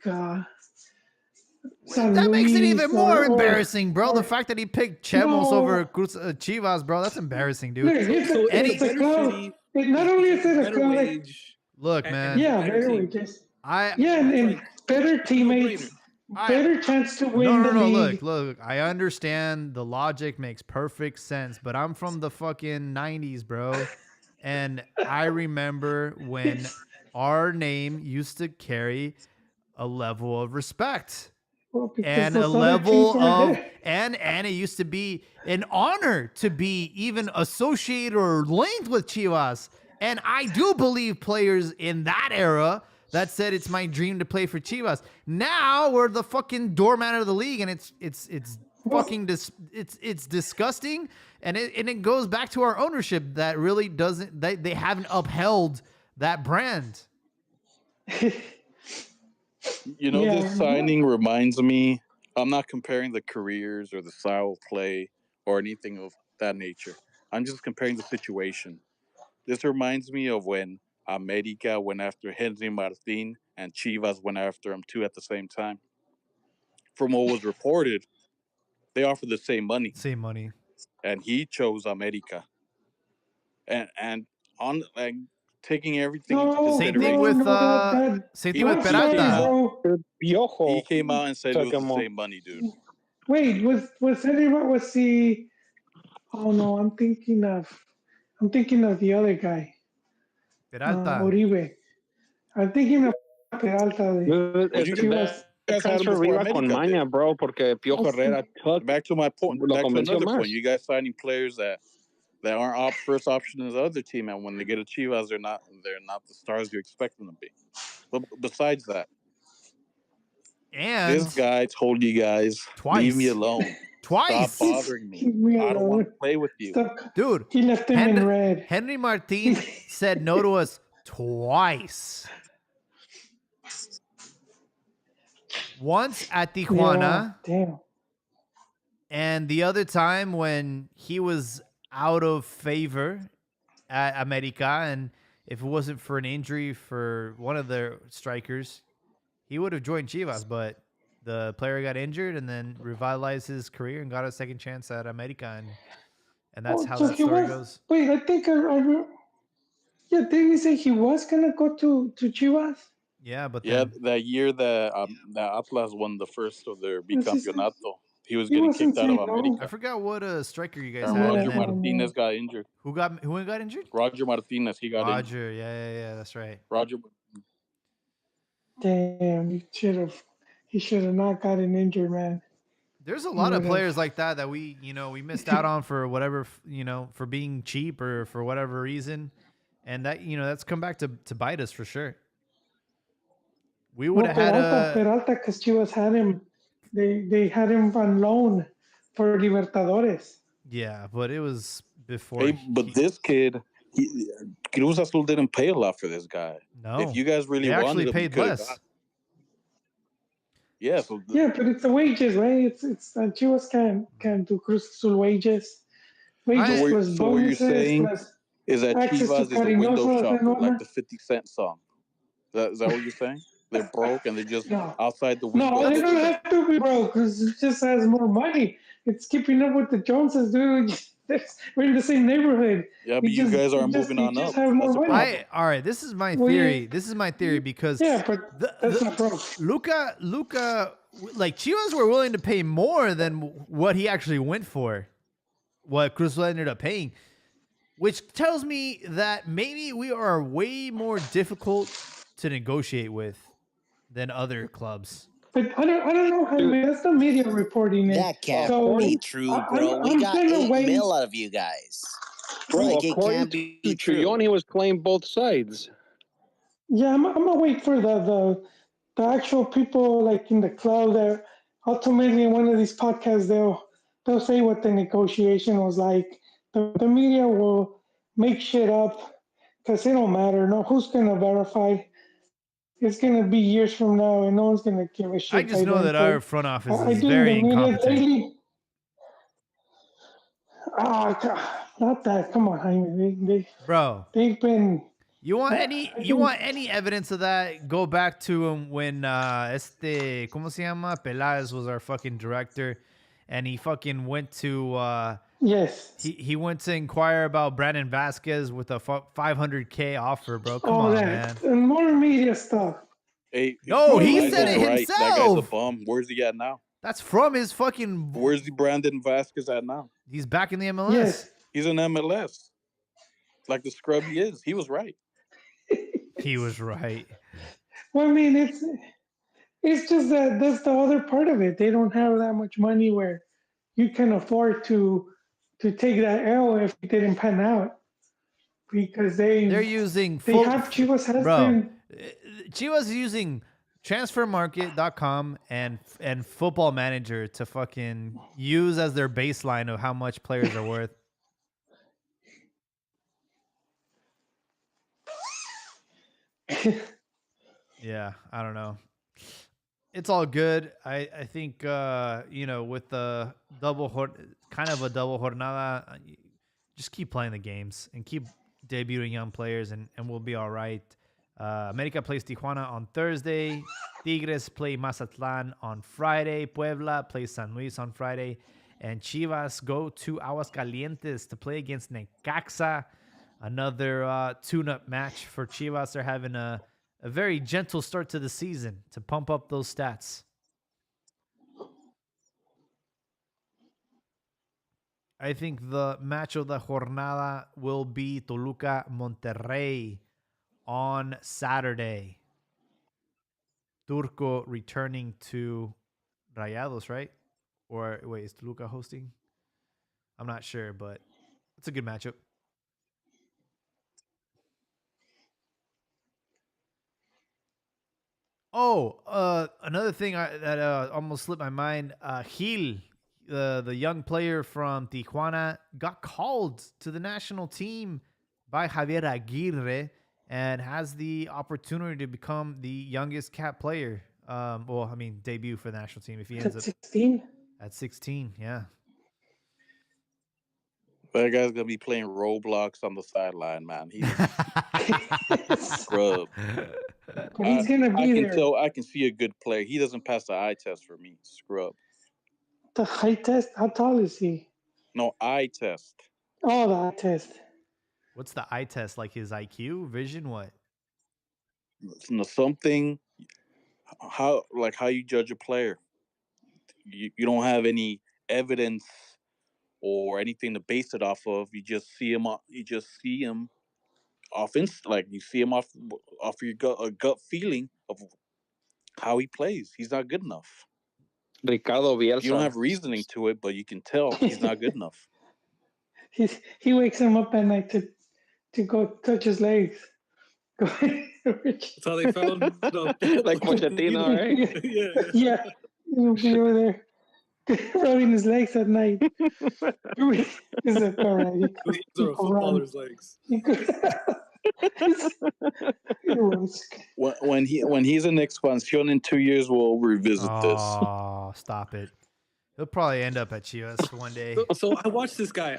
San That makes it Luis even more or embarrassing, bro. The or fact that he picked Chemos over no. Chivas, bro, that's embarrassing, dude. Look, So it's a it's a Any better club. city. Not only is It's it a better club that wage, look, and he's man, a yeah, better better team. wages. I Yeah, It's and like better it's a no brainer. teammates. better chance to win the league. Look. I understand the logic makes perfect sense, but I'm from the fucking 90s, bro. And I remember when It's our name used to carry a level of respect because and a those other teams level weren't of there. and it used to be an honor to be even associated or linked with Chivas. And I do believe players in that era that said it's my dream to play for Chivas. Now we're the fucking doormat of the league, and it's Well, fucking it's disgusting, and it goes back to our ownership that really doesn't they haven't upheld that brand. You know, yeah, this signing reminds me. I'm not comparing the careers or the style of play or anything of that nature. I'm just comparing the situation. This reminds me of when America went after Henry Martin and Chivas went after him too at the same time. From what was reported, they offered the same money, Same money. and he chose America. And on like taking everything into no, Same thing consideration, with no, that same thing he, with not he sorry, came Peralta. out. bro. Piojo He came out and said it took was the him on. same money, dude. Wait, was anyone was he? Oh no, I'm thinking of the other guy, Peralta. Uribe. I'm thinking of Peralta Dude, Well, de you Chivas. guys had him transfer before iba con America did. maña, bro, porque Piojo Herrera took, Back to my point. lo Back to convenció another más. point. You guys signing players that aren't first option in the other team, and when they get a Chivas, they're not the stars you expect them to be. But besides that, And this guy told you guys, leave me twice. alone. Twice. Stop bothering me. Leave me I don't want to alone. play with you. Stop. Dude, He left him in red. Henry Martin said no to us twice. Once at Yeah, Tijuana, damn. and the other time when he was out of favor at America, and if it wasn't for an injury for one of the strikers, he would have joined Chivas, but the player got injured and then revitalized his career and got a second chance at America, and that's Oh, how so that he story was. goes. Wait, I think yeah, didn't he say he was gonna go to Chivas? Yeah, but Yeah, then that year that Atlas won the first of their It's just- bicampeonato, he was He getting wasn't kicked out of saying no. I America. forgot what striker you guys And had, and Roger then Martinez got injured. who got injured? Roger Martinez, he got injured. Roger, yeah, that's right. Roger, Damn, he should have not gotten injured, man. There's a He lot of would have. players like that we missed out on for whatever, for being cheap or for whatever reason, and that that's come back to bite us for sure. We would No, have had Peralta, because Chivas had him. They had him on loan for Libertadores. yeah, but it was before. hey, but this kid, Cruz Azul didn't pay a lot for this guy. No, If you guys really they wanted actually him, you paid could have less. got. Yeah, so Yeah, but it's the wages, right? It's Chivas can do Cruz Azul wages. Wages plus so what you're bonuses saying plus is that access to Chivas is a window Cariñosos and shopper, like whatnot. the 50 Cent song. Is that what you're saying? They're broke and they're just No, outside the window no, they looking don't in. have to be broke because it just has more money. It's keeping up with the Joneses, dude. We're in the same neighborhood. Yeah, but you guys aren't moving on up. Have more That's the money. problem. All right, this is my Well, theory. yeah. This is my theory because Yeah, but that's not broke. Luca, like Chivas were willing to pay more than what he actually went for, what Cruz Azul ended up paying, which tells me that maybe we are way more difficult to negotiate with than other clubs. But I don't know how that's the media reporting it. That can't So be true, bro. I'm We got gonna 8 wait. mil out of you guys. Bro, Like, it according can't to be true. Chuyón, he was playing both sides. Yeah, I'm gonna wait for the actual people like in the club that ultimately in one of these podcasts they'll say what the negotiation was like. The media will make shit up because it don't matter. No, who's gonna verify? It's gonna be years from now, and no one's gonna give a shit. I just by know then, that our front office I is think very the media incompetent. daily. Not that. Come on, Jaime. Bro, They've been. you want I any evidence of that? Go back to when ¿cómo se llama? Peláez was our fucking director, and he fucking went to Yes. he went to inquire about Brandon Vasquez with a $500K offer, bro. Come All on, that man. and more media stuff. Hey, No, that he guy's said all it right. That guy's a himself. bum. Where's he at now? That's from his fucking. Where's the Brandon Vasquez at now? He's back in the MLS. Yes. He's in MLS. Like the scrub he is. He was right. He was right. Well, I mean, it's just that that's the other part of it. They don't have that much money where you can afford to take that L if it didn't pan out because They're using they have Chivas has bro. been Chivas is using transfermarket.com and football manager to fucking use as their baseline of how much players are worth. Yeah, I don't know. It's all good. I think with the kind of a double jornada, just keep playing the games and keep debuting young players and we'll be all right. America plays Tijuana on Thursday. Tigres play Mazatlan on Friday. Puebla plays San Luis on Friday. And Chivas go to Aguascalientes to play against Necaxa. Another tune-up match for Chivas. They're having a very gentle start to the season to pump up those stats. I think the match of the jornada will be Toluca Monterrey on Saturday. Turco returning to Rayados, right? Or wait, is Toluca hosting? I'm not sure, but it's a good matchup. Oh, another thing that almost slipped my mind. Gil, the young player from Tijuana, got called to the national team by Javier Aguirre and has the opportunity to become the youngest cap player. Debut for the national team if he ends at up 16. at 16. Yeah. That guy's gonna be playing Roblox on the sideline, man. He's a scrub. But he's gonna I be can there. tell. I can see a good player. He doesn't pass the eye test for me. Scrub. The height test. How tall is he? No eye test. Oh, the eye test. What's the eye test? Like his IQ, vision, what? Something. How you judge a player. You don't have any evidence or anything to base it off of. You just see him. You just see him off like you see him off your gut feeling of how he plays. He's not good enough. Ricardo Bielsa. You don't have reasoning to it, but you can tell he's not good enough. He wakes him up at night to go touch his legs. That's how they found Like Pochettino, right? Yeah. He'll be over there rubbing his legs at night. He's like, all right. Those are a footballer's legs. When he's in expansion in 2 years, we'll revisit this. Oh, stop it. He'll probably end up at Chivas one day. So I watched this guy.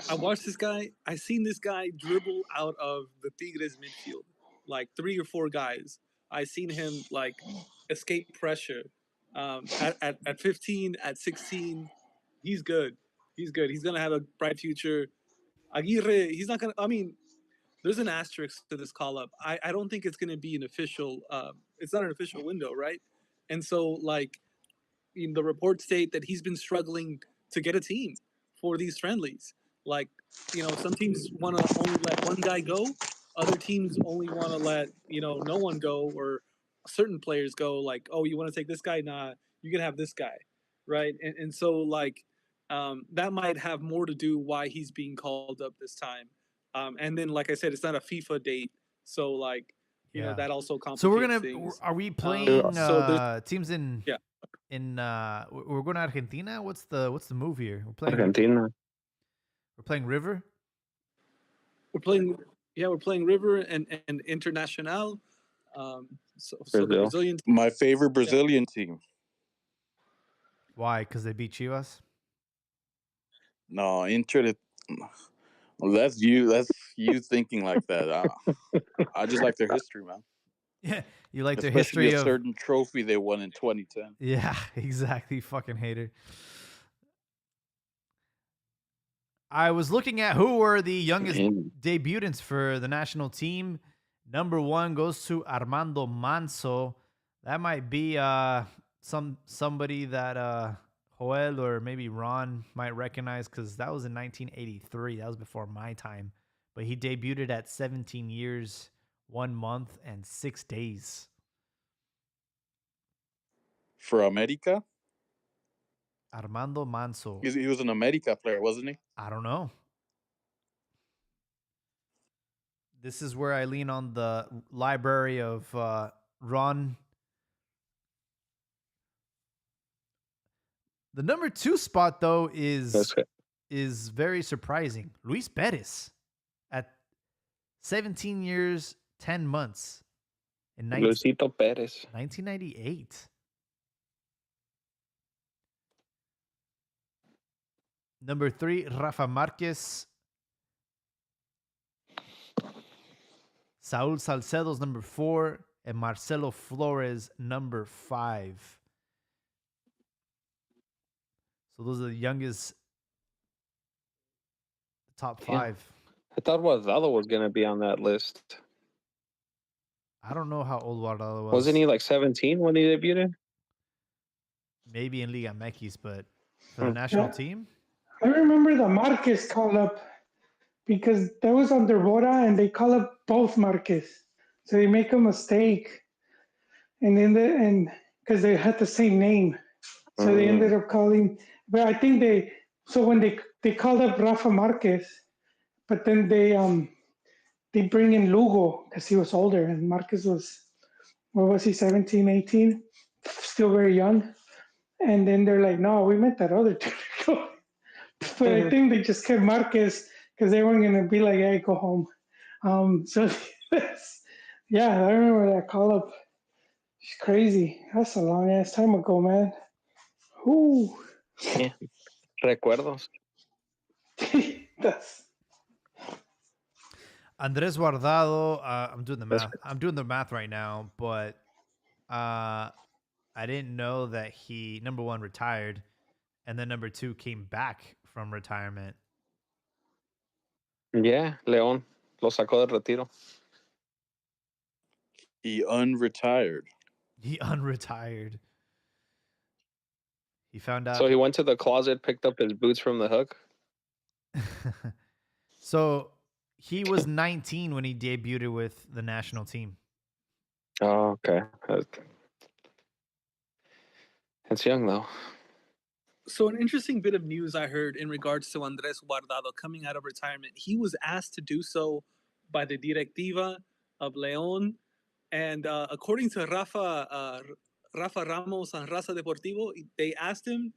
I seen this guy dribble out of the Tigres midfield, like 3 or 4 guys. I seen him like escape pressure. At 15, at 16, he's good. He's gonna have a bright future. Aguirre, he's not gonna. I mean, there's an asterisk to this call up. I don't think it's gonna be an official. It's not an official window, right? And so like the reports state that he's been struggling to get a team for these friendlies. Like, some teams want to only let one guy go. Other teams only want to let, no one go or certain players go. Like, oh, you want to take this guy? Nah, you can have this guy. Right. And so, like, that might have more to do why he's being called up this time. And then, like I said, it's not a FIFA date. So, like, that also complicates So we're gonna. things. Are we playing teams in? Yeah. We're going to Argentina. What's the move here? We're playing Argentina. We're playing River. We're playing River and Internacional. So the Brazilian team. My favorite Brazilian team. Why? Because they beat Chivas. No, Inter. Well, that's you. That's you thinking like that. I just like their history, man. Yeah, you like Especially their history a of certain trophy they won in 2010. Yeah, exactly. Fucking hater. I was looking at who were the youngest debutants for the national team. Number 1 goes to Armando Manso, That might be somebody that Joel or maybe Ron might recognize because that was in 1983. That was before my time. But he debuted at 17 years, 1 month, and 6 days. For America? Armando Manso. He was an America player, wasn't he? I don't know. This is where I lean on the library of Ron. The number 2 spot, though, is very surprising. Luis Perez at 17 years, 10 months in Luisito Perez. 1998. Number 3, Rafa Marquez. Saul Salcedo's number 4, and Marcelo Flores number 5. So those are the youngest, top 5. I thought Guardado was going to be on that list. I don't know how old Guardado was. Wasn't he like 17 when he debuted? Maybe in Liga MX, but for the national team? I remember the Marquez call up because that was under Bora and they call up both Marquez. So they make a mistake. And then because they had the same name. So they ended up calling, but I think when they called up Rafa Marquez, but then they bring in Lugo because he was older and Marquez was, what was he, 17, 18? Still very young. And then they're like, no, we meant that other dude. But I think they just kept Marquez because they weren't going to be like, hey, go home. So, yeah, I remember that call up. It's crazy. That's a long ass time ago, man. Ooh. Yeah. Recuerdos. Andres Guardado, I'm doing the math. I'm doing the math right now, but I didn't know that he, number 1, retired, and then number 2 came back from retirement. Yeah, León lo sacó del retiro. He unretired. He unretired. He found out. So he went to the closet, picked up his boots from the hook. So he was 19 when he debuted with the national team. Oh, okay. That's young, though. So an interesting bit of news I heard in regards to Andres Guardado coming out of retirement. He was asked to do so by the Directiva of León. And according to Rafa Ramos on Raza Deportivo, they asked him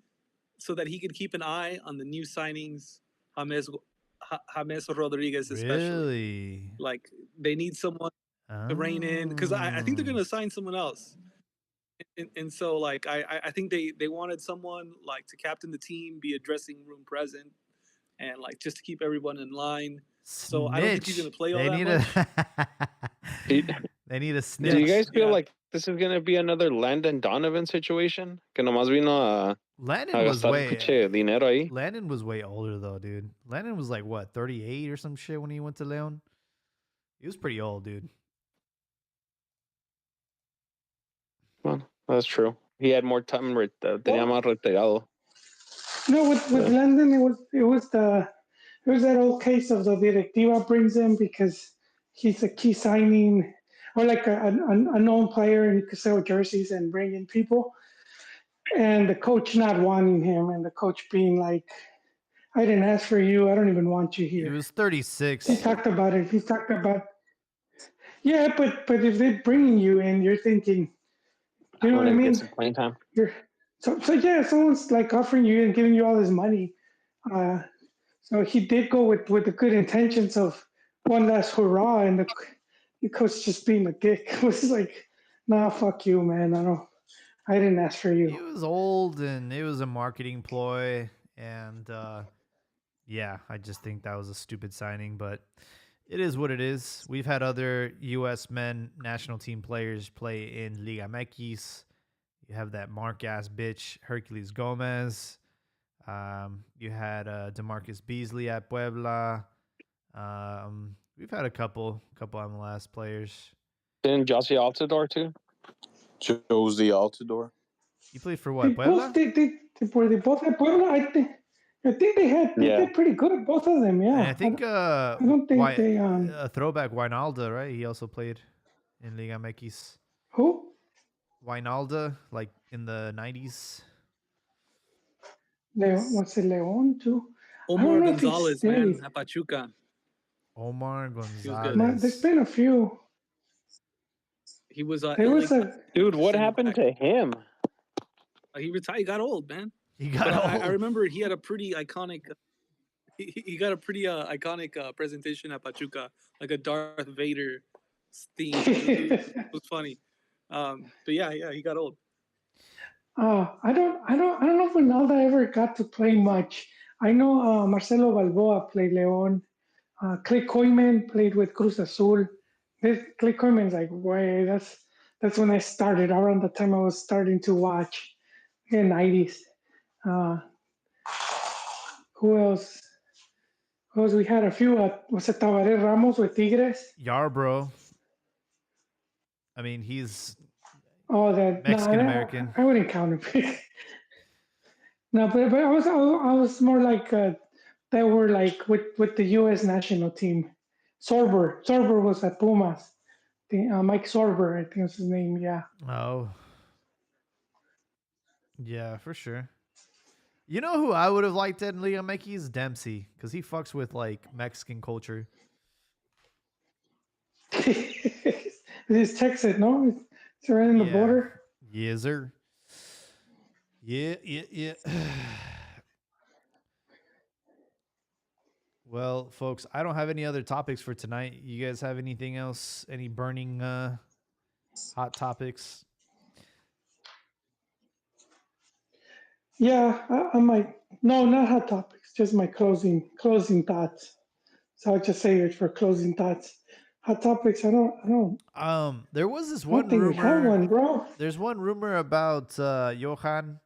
so that he could keep an eye on the new signings, James Rodriguez especially. Really? Like, they need someone to rein in, because I think they're going to sign someone else. And so, like, I think they wanted someone, like, to captain the team, be a dressing room present, and, like, just to keep everyone in line. So I don't think he's going to play all that much. They need a snitch. Do you guys feel like this is going to be another Landon Donovan situation? Que nomás vino a gastar pinche dinero ahí. Landon was way older, though, dude. Landon was like, what, 38 or some shit when he went to León? He was pretty old, dude. Well, that's true. He had more time. Tenía más retirado. No, with Landon, it was that old case of the Directiva brings him because he's a key signing or like a known player and he could sell jerseys and bring in people. And the coach not wanting him and the coach being like, I didn't ask for you. I don't even want you here. He was 36. He talked about it. Yeah, but if they're bringing you in, you're thinking, you know what I mean? Get some playing time. So yeah, someone's like offering you and giving you all this money. So he did go with the good intentions of one last hurrah, and the coach just being a dick. It was like, nah, fuck you, man. I didn't ask for you. He was old, and it was a marketing ploy, and yeah, I just think that was a stupid signing, but it is what it is. We've had other U.S. men national team players play in Liga MX. You have that Mark-ass bitch, Hercules Gomez. You had DeMarcus Beasley at Puebla. We've had a couple MLS players. Didn't Josie Altidore too? Josie Altidore. He played for They what? both Puebla? were they both at Puebla. I think they Yeah. did pretty good, both of them. And I Yeah, think I don't think they a throwback Wijnalda, right? He also played in Liga MX. who Wijnalda, like in the 90s. Was it Leon too? I don't Omar know if he Gonzalez, man, stayed. at Pachuca. Omar He was good. There's Gonzalez. been a few. He was There was like a Dude, what center happened back. to him? He retired. He got old, man. He But got I old. remember he had a pretty iconic. He got a pretty iconic presentation at Pachuca, like a Darth Vader theme. It was funny. But yeah, he got old. I don't know if Ronaldo ever got to play much. I know Marcelo Balboa played Leon. Clay Koyman played with Cruz Azul. Clay Koyman's like way. That's when I started. Around the time I was starting to watch in the 90s. Uh, who else? Who else? We had a few. Was it Tabaré Ramos with Tigres? Yarbrough. I mean, he's Oh, that no, Mexican American. I wouldn't count him. No, but I was more like they were like with the U.S. national team. Sorber was at Pumas. Mike Sorber, I think was his name. Yeah. Oh, yeah, for sure. You know who I would have liked in Liga MX? Dempsey, because he fucks with like Mexican culture. It's Texas, no? It's right in the Yeah. border. Yes, sir. Yeah. Well, folks, I don't have any other topics for tonight. You guys have anything else? Any burning hot topics? Yeah, I might. No, not hot topics. Just my closing thoughts. So I'll just say it for closing thoughts. Hot topics. There was this I don't one think we have rumor. one, bro. There's one rumor about Johan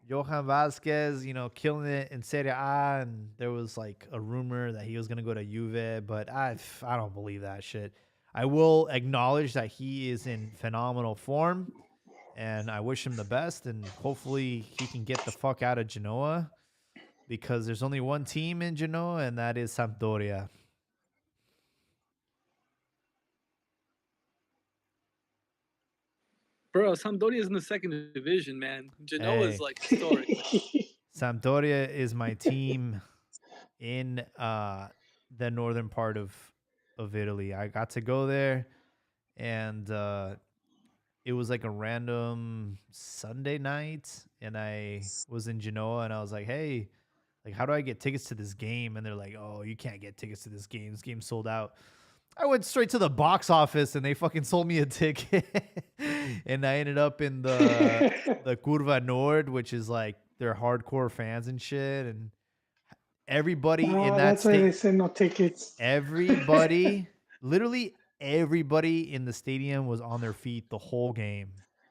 Vasquez, killing it in Serie A, and there was like a rumor that he was gonna go to Juve, but I don't believe that shit. I will acknowledge that he is in phenomenal form, and I wish him the best, and hopefully he can get the fuck out of Genoa, because there's only one team in Genoa, and that is Sampdoria. Bro, Sampdoria is in the second division, man. Genoa is like historic. Sampdoria is my team in the northern part of Italy. I got to go there, and it was like a random Sunday night, and I was in Genoa, and I was like, "Hey, like, how do I get tickets to this game?" And they're like, "Oh, you can't get tickets to this game. This game's sold out." I went straight to the box office, and they fucking sold me a ticket, and I ended up in the Curva Nord, which is like they're hardcore fans and shit, and everybody in that That's why they state, said no tickets. everybody, literally everybody in the stadium was on their feet the whole game,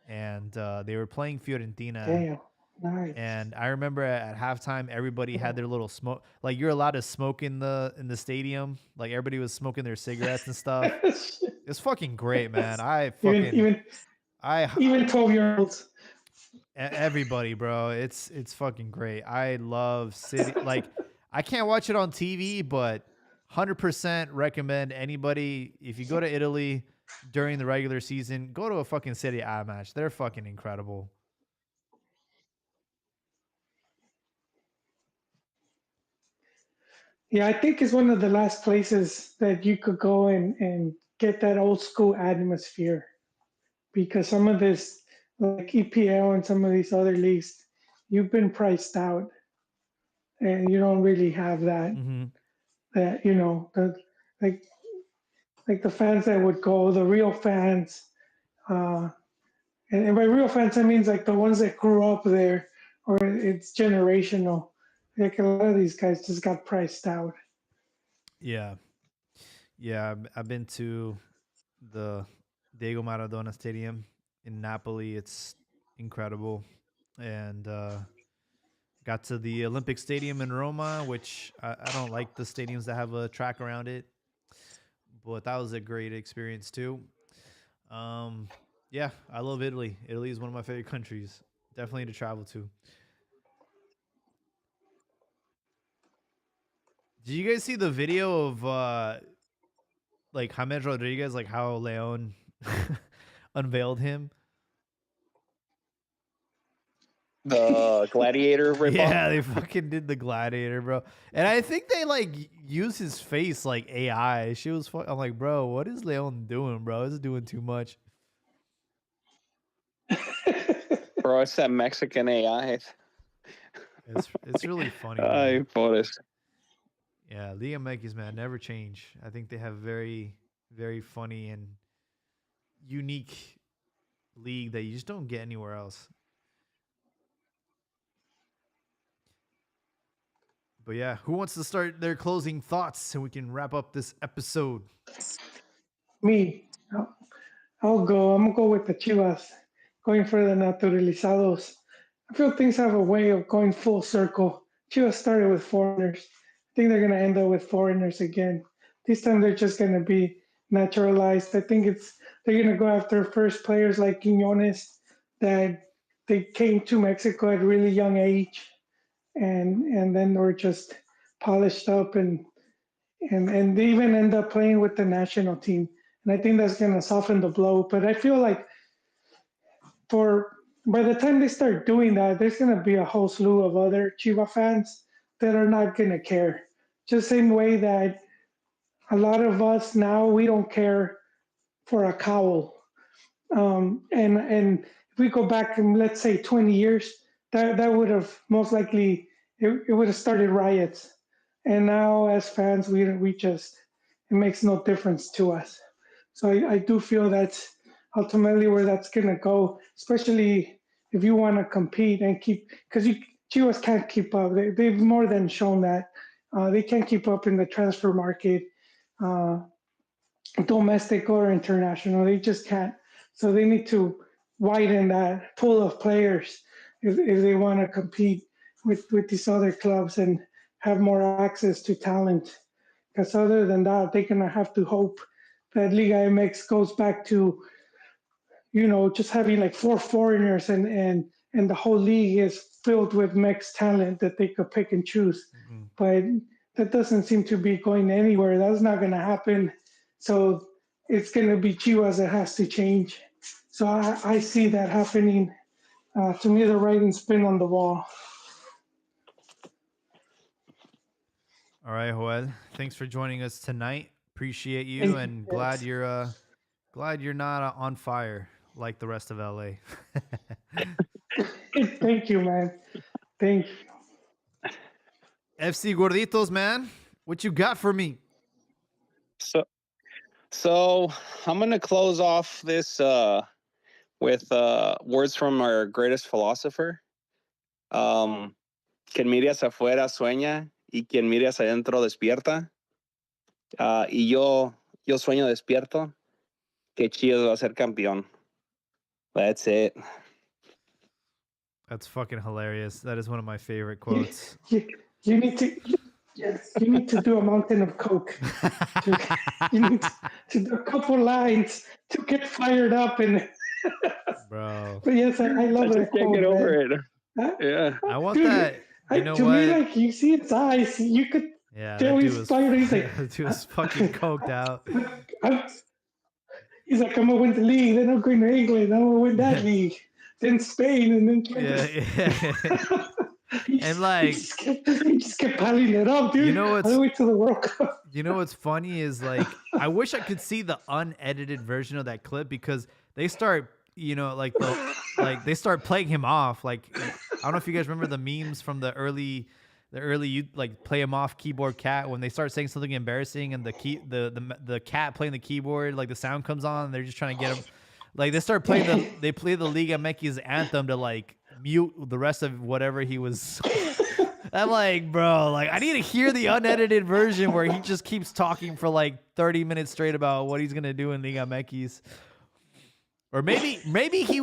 and they were playing Fiorentina. Damn. Nice. And I remember at halftime, everybody had their little smoke. Like, you're allowed to smoke in the stadium. Like, everybody was smoking their cigarettes and stuff. It's fucking great, man. even 12-year-olds. Everybody, bro. It's fucking great. I love City. Like, I can't watch it on TV, but 100% recommend anybody, if you go to Italy during the regular season, go to a fucking Serie A match. They're fucking incredible. Yeah, I think it's one of the last places that you could go and get that old school atmosphere, because some of this, like EPL and some of these other leagues, you've been priced out, and you don't really have that. Mm-hmm. That like like the fans that would go, the real fans, uh, and by real fans I means like the ones that grew up there, or it's generational. Like a lot of these guys just got priced out. Yeah. I've been to the Diego Maradona Stadium in Napoli. It's incredible. And got to the Olympic Stadium in Roma, which I don't like the stadiums that have a track around it, but that was a great experience too. Yeah, I love Italy. Italy is one of my favorite countries. Definitely to travel to. Did you guys see the video of like James Rodriguez, like how Leon unveiled him? The Gladiator ripoff. Yeah, they fucking did the gladiator, bro. And I think they like use his face like AI. She was I'm like, bro, what is Leon doing, bro? This is doing too much. Bro, it's that Mexican AI. It's really funny, Ay, man. pobres. Yeah, Liga MX, man, never change. I think they have very, very funny and unique league that you just don't get anywhere else. But yeah, who wants to start their closing thoughts so we can wrap up this episode? Me. I'll go. I'm gonna go with the Chivas, going for the naturalizados. I feel things have a way of going full circle. Chivas started with foreigners. I think they're gonna end up with foreigners again. This time they're just gonna be naturalized. I think they're gonna go after first players like Quiñones that they came to Mexico at a really young age, and then were just polished up and they even end up playing with the national team. And I think that's going to soften the blow. But I feel like for by the time they start doing that, there's going to be a whole slew of other Chiva fans that are not going to care. Just same way that a lot of us now we don't care for a cowl. And if we go back and let's say 20 years, that would have most likely it would have started riots. And now as fans, we just it makes no difference to us. So I do feel that's ultimately where that's gonna go, especially if you want to compete and keep because you Chivas can't keep up. They've more than shown that they can't keep up in the transfer market. Uh, Domestic or international. They just can't. So they need to widen that pool of players if they want to compete with these other clubs and have more access to talent. Because other than that, they're gonna have to hope that Liga MX goes back to just having like four foreigners and the whole league is filled with mixed talent that they could pick and choose. Mm-hmm. But that doesn't seem to be going anywhere. That's not going to happen. So it's going to be Chivas that has to change. So I see that happening. To me, the writing's been on the wall. All right, Joel. Thanks for joining us tonight. Appreciate you, and glad you're not on fire like the rest of LA. Thank you, man. Thank you. FC Gorditos, man. What you got for me? So I'm gonna close off this with words from our greatest philosopher. Quien mire hacia afuera sueña y quien mire hacia adentro despierta. Y yo sueño despierto que Chivas va a ser campeón. That's it. That's fucking hilarious. That is one of my favorite quotes. You need to. Yes, you need to do a mountain of coke. You need to do a couple lines to get fired up and. Bro. But yes, I love I that just can't quote, get over man. it. Yeah. I want Dude, that. You know to what? me, like you see its eyes, you could. Yeah, tell that dude he's was, fired. He's like, that dude was fucking coked out. He's like, I'm gonna win the league, then I'm going to England, I'm gonna win that league, then Spain, and then Yeah. And like he just kept piling it up, dude. You know what's all the way to the World Cup. You know what's funny is like I wish I could see the unedited version of that clip because they start, they start playing him off. Like I don't know if you guys remember the memes from the early you like play him off keyboard cat when they start saying something embarrassing and the cat playing the keyboard, like the sound comes on and they're just trying to get him. Like they start playing they play the Liga MX anthem to like mute the rest of whatever he was. I'm like, bro, like I need to hear the unedited version where he just keeps talking for like 30 minutes straight about what he's gonna do in Liga MX. Or maybe he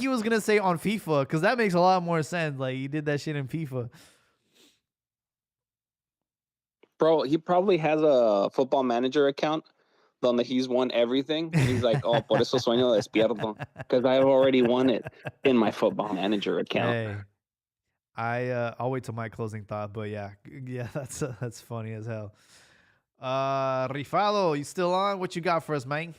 was gonna say on FIFA because that makes a lot more sense. Like he did that shit in FIFA. Bro, he probably has a Football Manager account donde he's won everything. And he's like, oh, por eso sueño despierto. Because I've already won it in my Football Manager account. Hey, I'll wait till my closing thought, but yeah, that's funny as hell. Rifalo, you still on? What you got for us, man?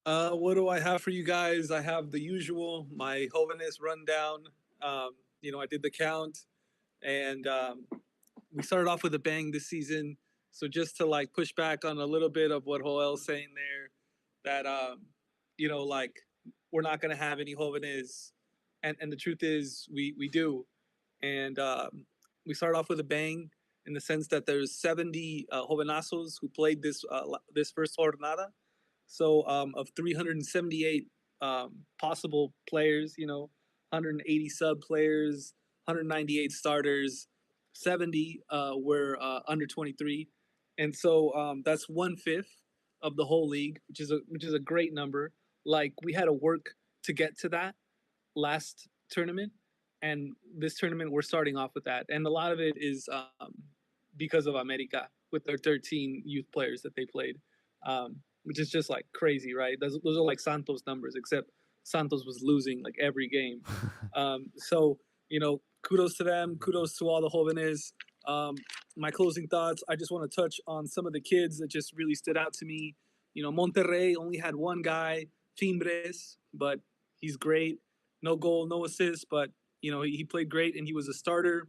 What do I have for you guys? I have the usual, my Jovenes rundown. I did the count, and we started off with a bang this season. So just to like push back on a little bit of what Joel's saying there, that like we're not gonna have any Jovenes, and the truth is we do, and we started off with a bang in the sense that there's 70 Jovenazos who played this first Jornada. So of 378 possible players, 180 sub players, 198 starters, 70 were under 23, and so that's 1/5 of the whole league, which is a great number. Like we had to work to get to that last tournament, and this tournament we're starting off with that, and a lot of it is because of America with their 13 youth players that they played. Which is just like crazy, right? Those are like Santos numbers, except Santos was losing like every game. So, kudos to them. Kudos to all the jóvenes. My closing thoughts, I just want to touch on some of the kids that just really stood out to me. Monterrey only had one guy, Fimbres, but he's great. No goal, no assist, but, he played great and he was a starter.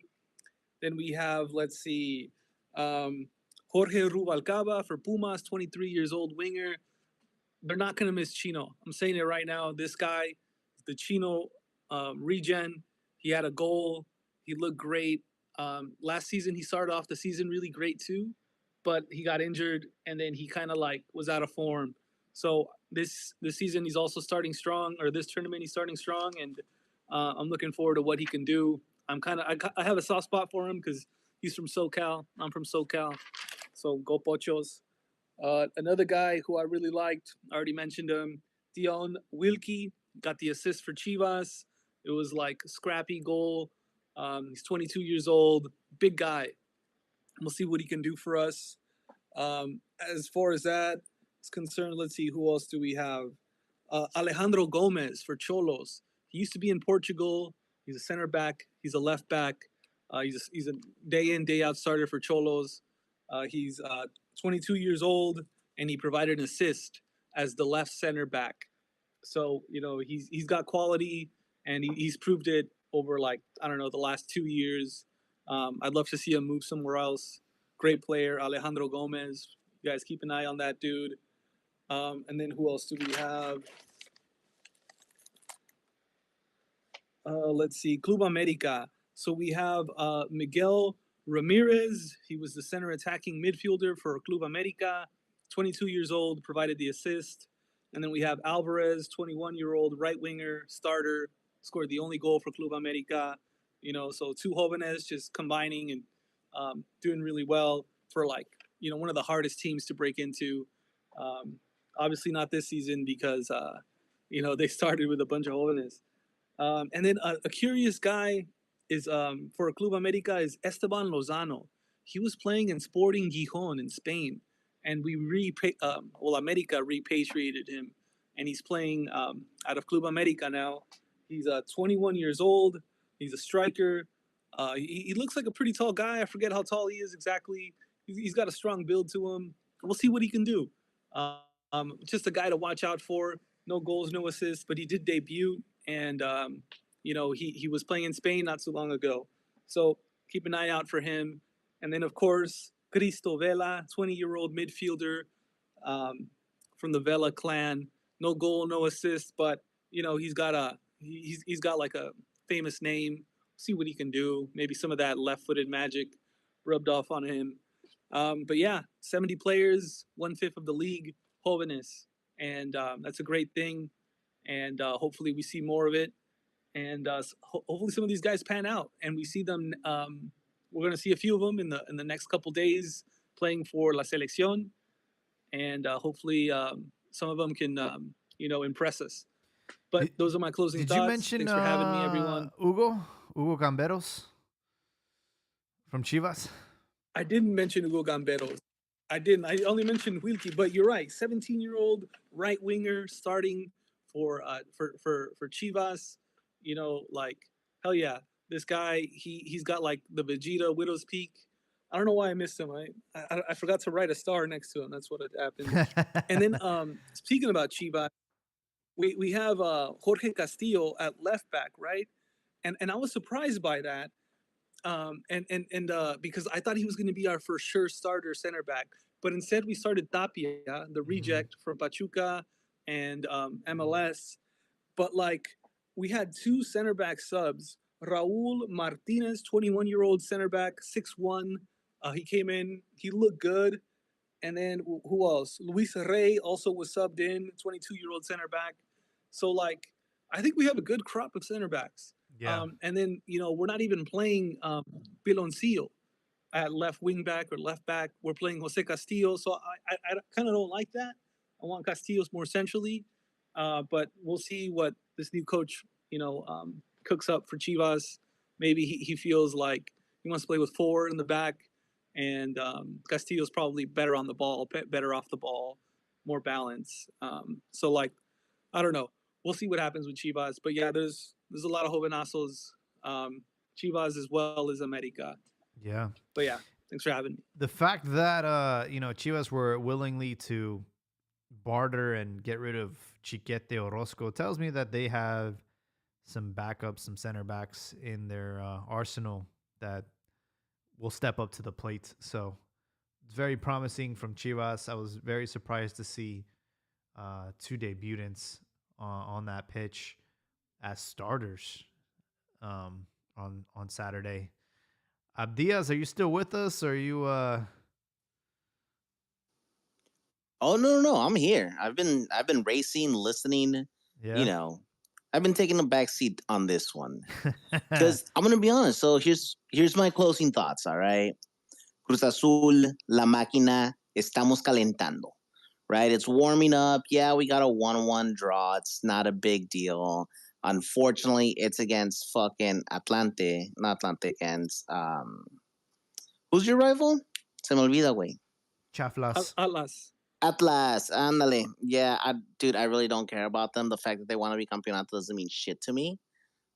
Then we have, let's see, Jorge Rubalcaba for Pumas, 23 years old winger. They're not going to miss Chino. I'm saying it right now. This guy, the Chino regen, he had a goal. He looked great. Last season, he started off the season really great too, but he got injured and then he kind of like was out of form. So this season, he's also starting strong, or this tournament, he's starting strong, and I'm looking forward to what he can do. I have a soft spot for him because he's from SoCal. I'm from SoCal. So go Pochos. Another guy who I really liked, I already mentioned him, Dion Wilkie, got the assist for Chivas. It was like a scrappy goal. He's 22 years old, big guy. We'll see what he can do for us. As far as that is concerned, let's see, who else do we have? Alejandro Gomez for Cholos. He used to be in Portugal. He's a center back. He's a left back. He's a day in, day out starter for Cholos. He's 22 years old, and he provided an assist as the left center back. So he's got quality, and he's proved it over the last 2 years. I'd love to see him move somewhere else. Great player, Alejandro Gomez. You guys keep an eye on that dude. And then who else do we have? Let's see, Club America. So we have Miguel Ramirez. He was the center attacking midfielder for Club America. 22 years old, provided the assist. And then we have Alvarez, 21-year-old right winger, starter, scored the only goal for Club America. So two jóvenes just combining and doing really well for one of the hardest teams to break into. Obviously not this season because they started with a bunch of jóvenes. And then a curious guy is for Club America is Esteban Lozano. He was playing in Sporting Gijón in Spain, and America repatriated him, and he's playing out of Club America now. He's 21 years old. He's a striker. He looks like a pretty tall guy. I forget how tall he is exactly. He's got a strong build to him. We'll see what he can do. Just a guy to watch out for. No goals, no assists, but he did debut, and he was playing in Spain not so long ago. So keep an eye out for him. And then of course Cristo Vela, 20-year-old midfielder from the Vela clan. No goal, no assist, but he's got like a famous name. See what he can do. Maybe some of that left-footed magic rubbed off on him. But yeah, 70 players, 1/5 of the league, jóvenes, and that's a great thing. And hopefully we see more of it. And hopefully some of these guys pan out, and we see them. We're going to see a few of them in the next couple days playing for La Selección, and hopefully some of them can impress us. But those are my closing thoughts. Did you mention Thanks for having me, everyone. Hugo Gamberos from Chivas? I didn't mention Hugo Gamberos. I didn't. I only mentioned Wilkie, but you're right. 17-year-old right winger starting for Chivas. You know, like hell yeah, this guy he's got like the Vegeta Widow's Peak. I don't know why I missed him. I forgot to write a star next to him. That's what had happened. And then speaking about Chivas, we have Jorge Castillo at left back, right? And I was surprised by that and because I thought he was going to be our for sure starter center back, but instead we started Tapia, the reject from Pachuca and MLS. But like we had two center back subs. Raul Martinez, 21-year-old center back, 6'1". He came in, he looked good. And then who else? Luis Rey also was subbed in, 22-year-old center back. So like, I think we have a good crop of center backs. Yeah. And then we're not even playing Piloncillo at left wing back or left back. We're playing Jose Castillo. So I kind of don't like that. I want Castillo's more centrally. But we'll see what this new coach cooks up for Chivas. Maybe he feels like he wants to play with four in the back, and Castillo's probably better on the ball, better off the ball, more balance. So like, I don't know. We'll see what happens with Chivas. But yeah, there's a lot of jovenazos, Chivas as well as America. Yeah. But yeah, thanks for having me. The fact that Chivas were willingly to barter and get rid of Chiquete Orozco tells me that they have some backups, some center backs in their arsenal that will step up to the plate. So it's very promising from Chivas. I was very surprised to see two debutants on that pitch as starters on Saturday. Abdias, are you still with us? Or are you? Oh no, I'm here. I've been racing, listening. Yeah. You know, I've been taking a back seat on this one because I'm gonna be honest. So here's my closing thoughts. All right, Cruz Azul, La Máquina, estamos calentando. Right, it's warming up. Yeah, we got a 1-1 draw. It's not a big deal. Unfortunately, it's against fucking Atlante, not Atlante, against who's your rival? Se me olvida, güey. Chaflas. Atlas, ándale. Yeah, dude, I really don't care about them. The fact that they want to be campeonato doesn't mean shit to me.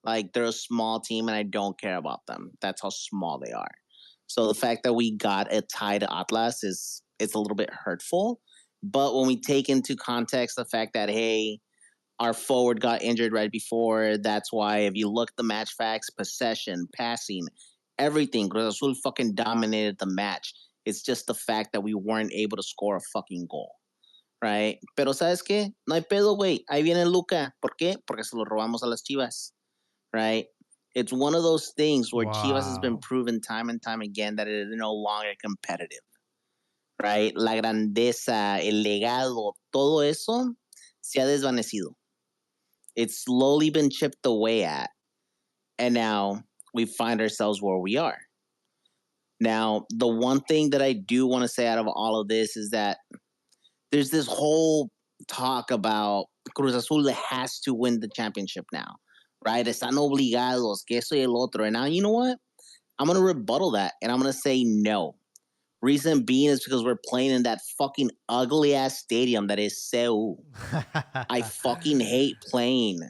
Like, they're a small team, and I don't care about them. That's how small they are. So the fact that we got a tie to Atlas it's a little bit hurtful. But when we take into context the fact that, hey, our forward got injured right before, that's why if you look at the match facts, possession, passing, everything, Cruz Azul fucking dominated the match. It's just the fact that we weren't able to score a fucking goal. Right? Pero ¿sabes qué? No hay pedo, güey. Ahí viene Luca. ¿Por qué? Porque se lo robamos a las Chivas. Right? It's one of those things where Chivas has been proven time and time again that it is no longer competitive. Right? La grandeza, el legado, todo eso se ha desvanecido. It's slowly been chipped away at. And now we find ourselves where we are. Now, the one thing that I do want to say out of all of this is that there's this whole talk about Cruz Azul has to win the championship now, right? Están obligados, que eso y el otro. And now, you know what? I'm going to rebuttal that, and I'm going to say no. Reason being is because we're playing in that fucking ugly-ass stadium that is CEU. I fucking hate playing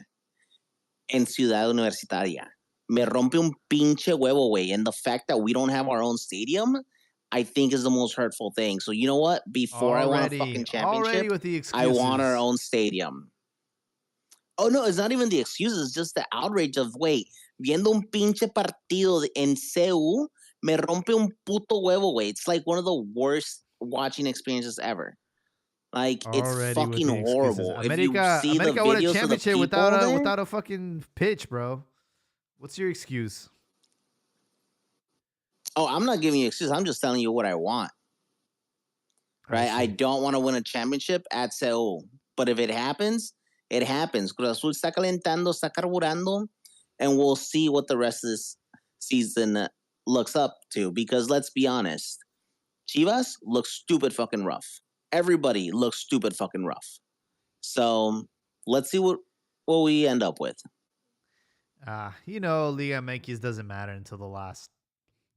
in Ciudad Universitaria. Me rompe un pinche huevo, güey. And the fact that we don't have our own stadium, I think is the most hurtful thing. So you know what? Before I want a fucking championship, with the I want our own stadium. Oh no, it's not even the excuses. It's just the outrage of, wait, viendo un pinche partido en CEU, me rompe un puto huevo, güey. It's like one of the worst watching experiences ever. Like, it's fucking horrible. America, if you see America the won a videos of the championship people without a fucking pitch, bro. What's your excuse? Oh, I'm not giving you excuses. I'm just telling you what I want. Right? I don't want to win a championship at Seoul. But if it happens, it happens. Cruz Azul está calentando, está carburando, and we'll see what the rest of this season looks up to. Because let's be honest, Chivas looks stupid fucking rough. Everybody looks stupid fucking rough. So let's see what we end up with. Liga MX doesn't matter until the last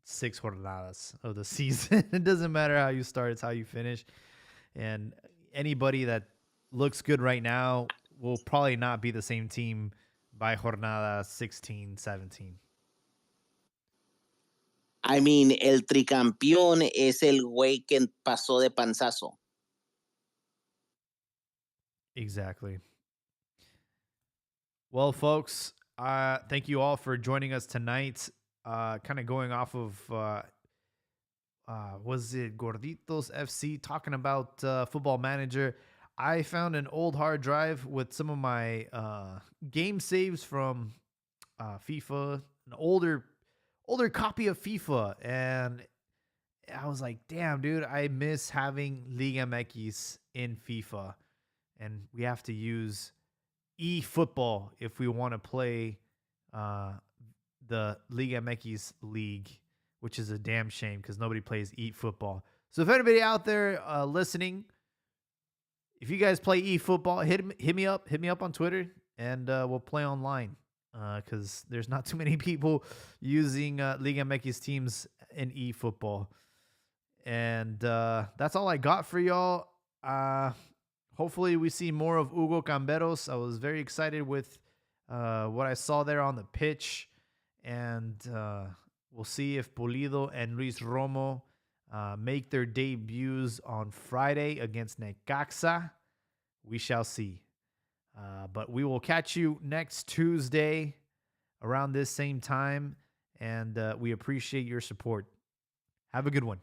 6 jornadas of the season. It doesn't matter how you start, it's how you finish. And anybody that looks good right now will probably not be the same team by jornada 16, 17. I mean, el tricampeón es el güey que pasó de panzazo. Exactly. Well, folks, thank you all for joining us tonight. Kind of going off of, was it Gorditos FC, talking about Football Manager. I found an old hard drive with some of my game saves from FIFA, an older copy of FIFA, and I was like, damn, dude, I miss having Liga MX in FIFA, and we have to use eFootball if we want to play the Liga MX league, which is a damn shame because nobody plays eFootball. So if anybody out there listening, if you guys play eFootball, hit me up on Twitter, and we'll play online because there's not too many people using Liga MX teams in eFootball. And that's all I got for y'all. Hopefully we see more of Hugo Camberos. I was very excited with what I saw there on the pitch. And we'll see if Pulido and Luis Romo make their debuts on Friday against Necaxa. We shall see. But we will catch you next Tuesday around this same time. And we appreciate your support. Have a good one.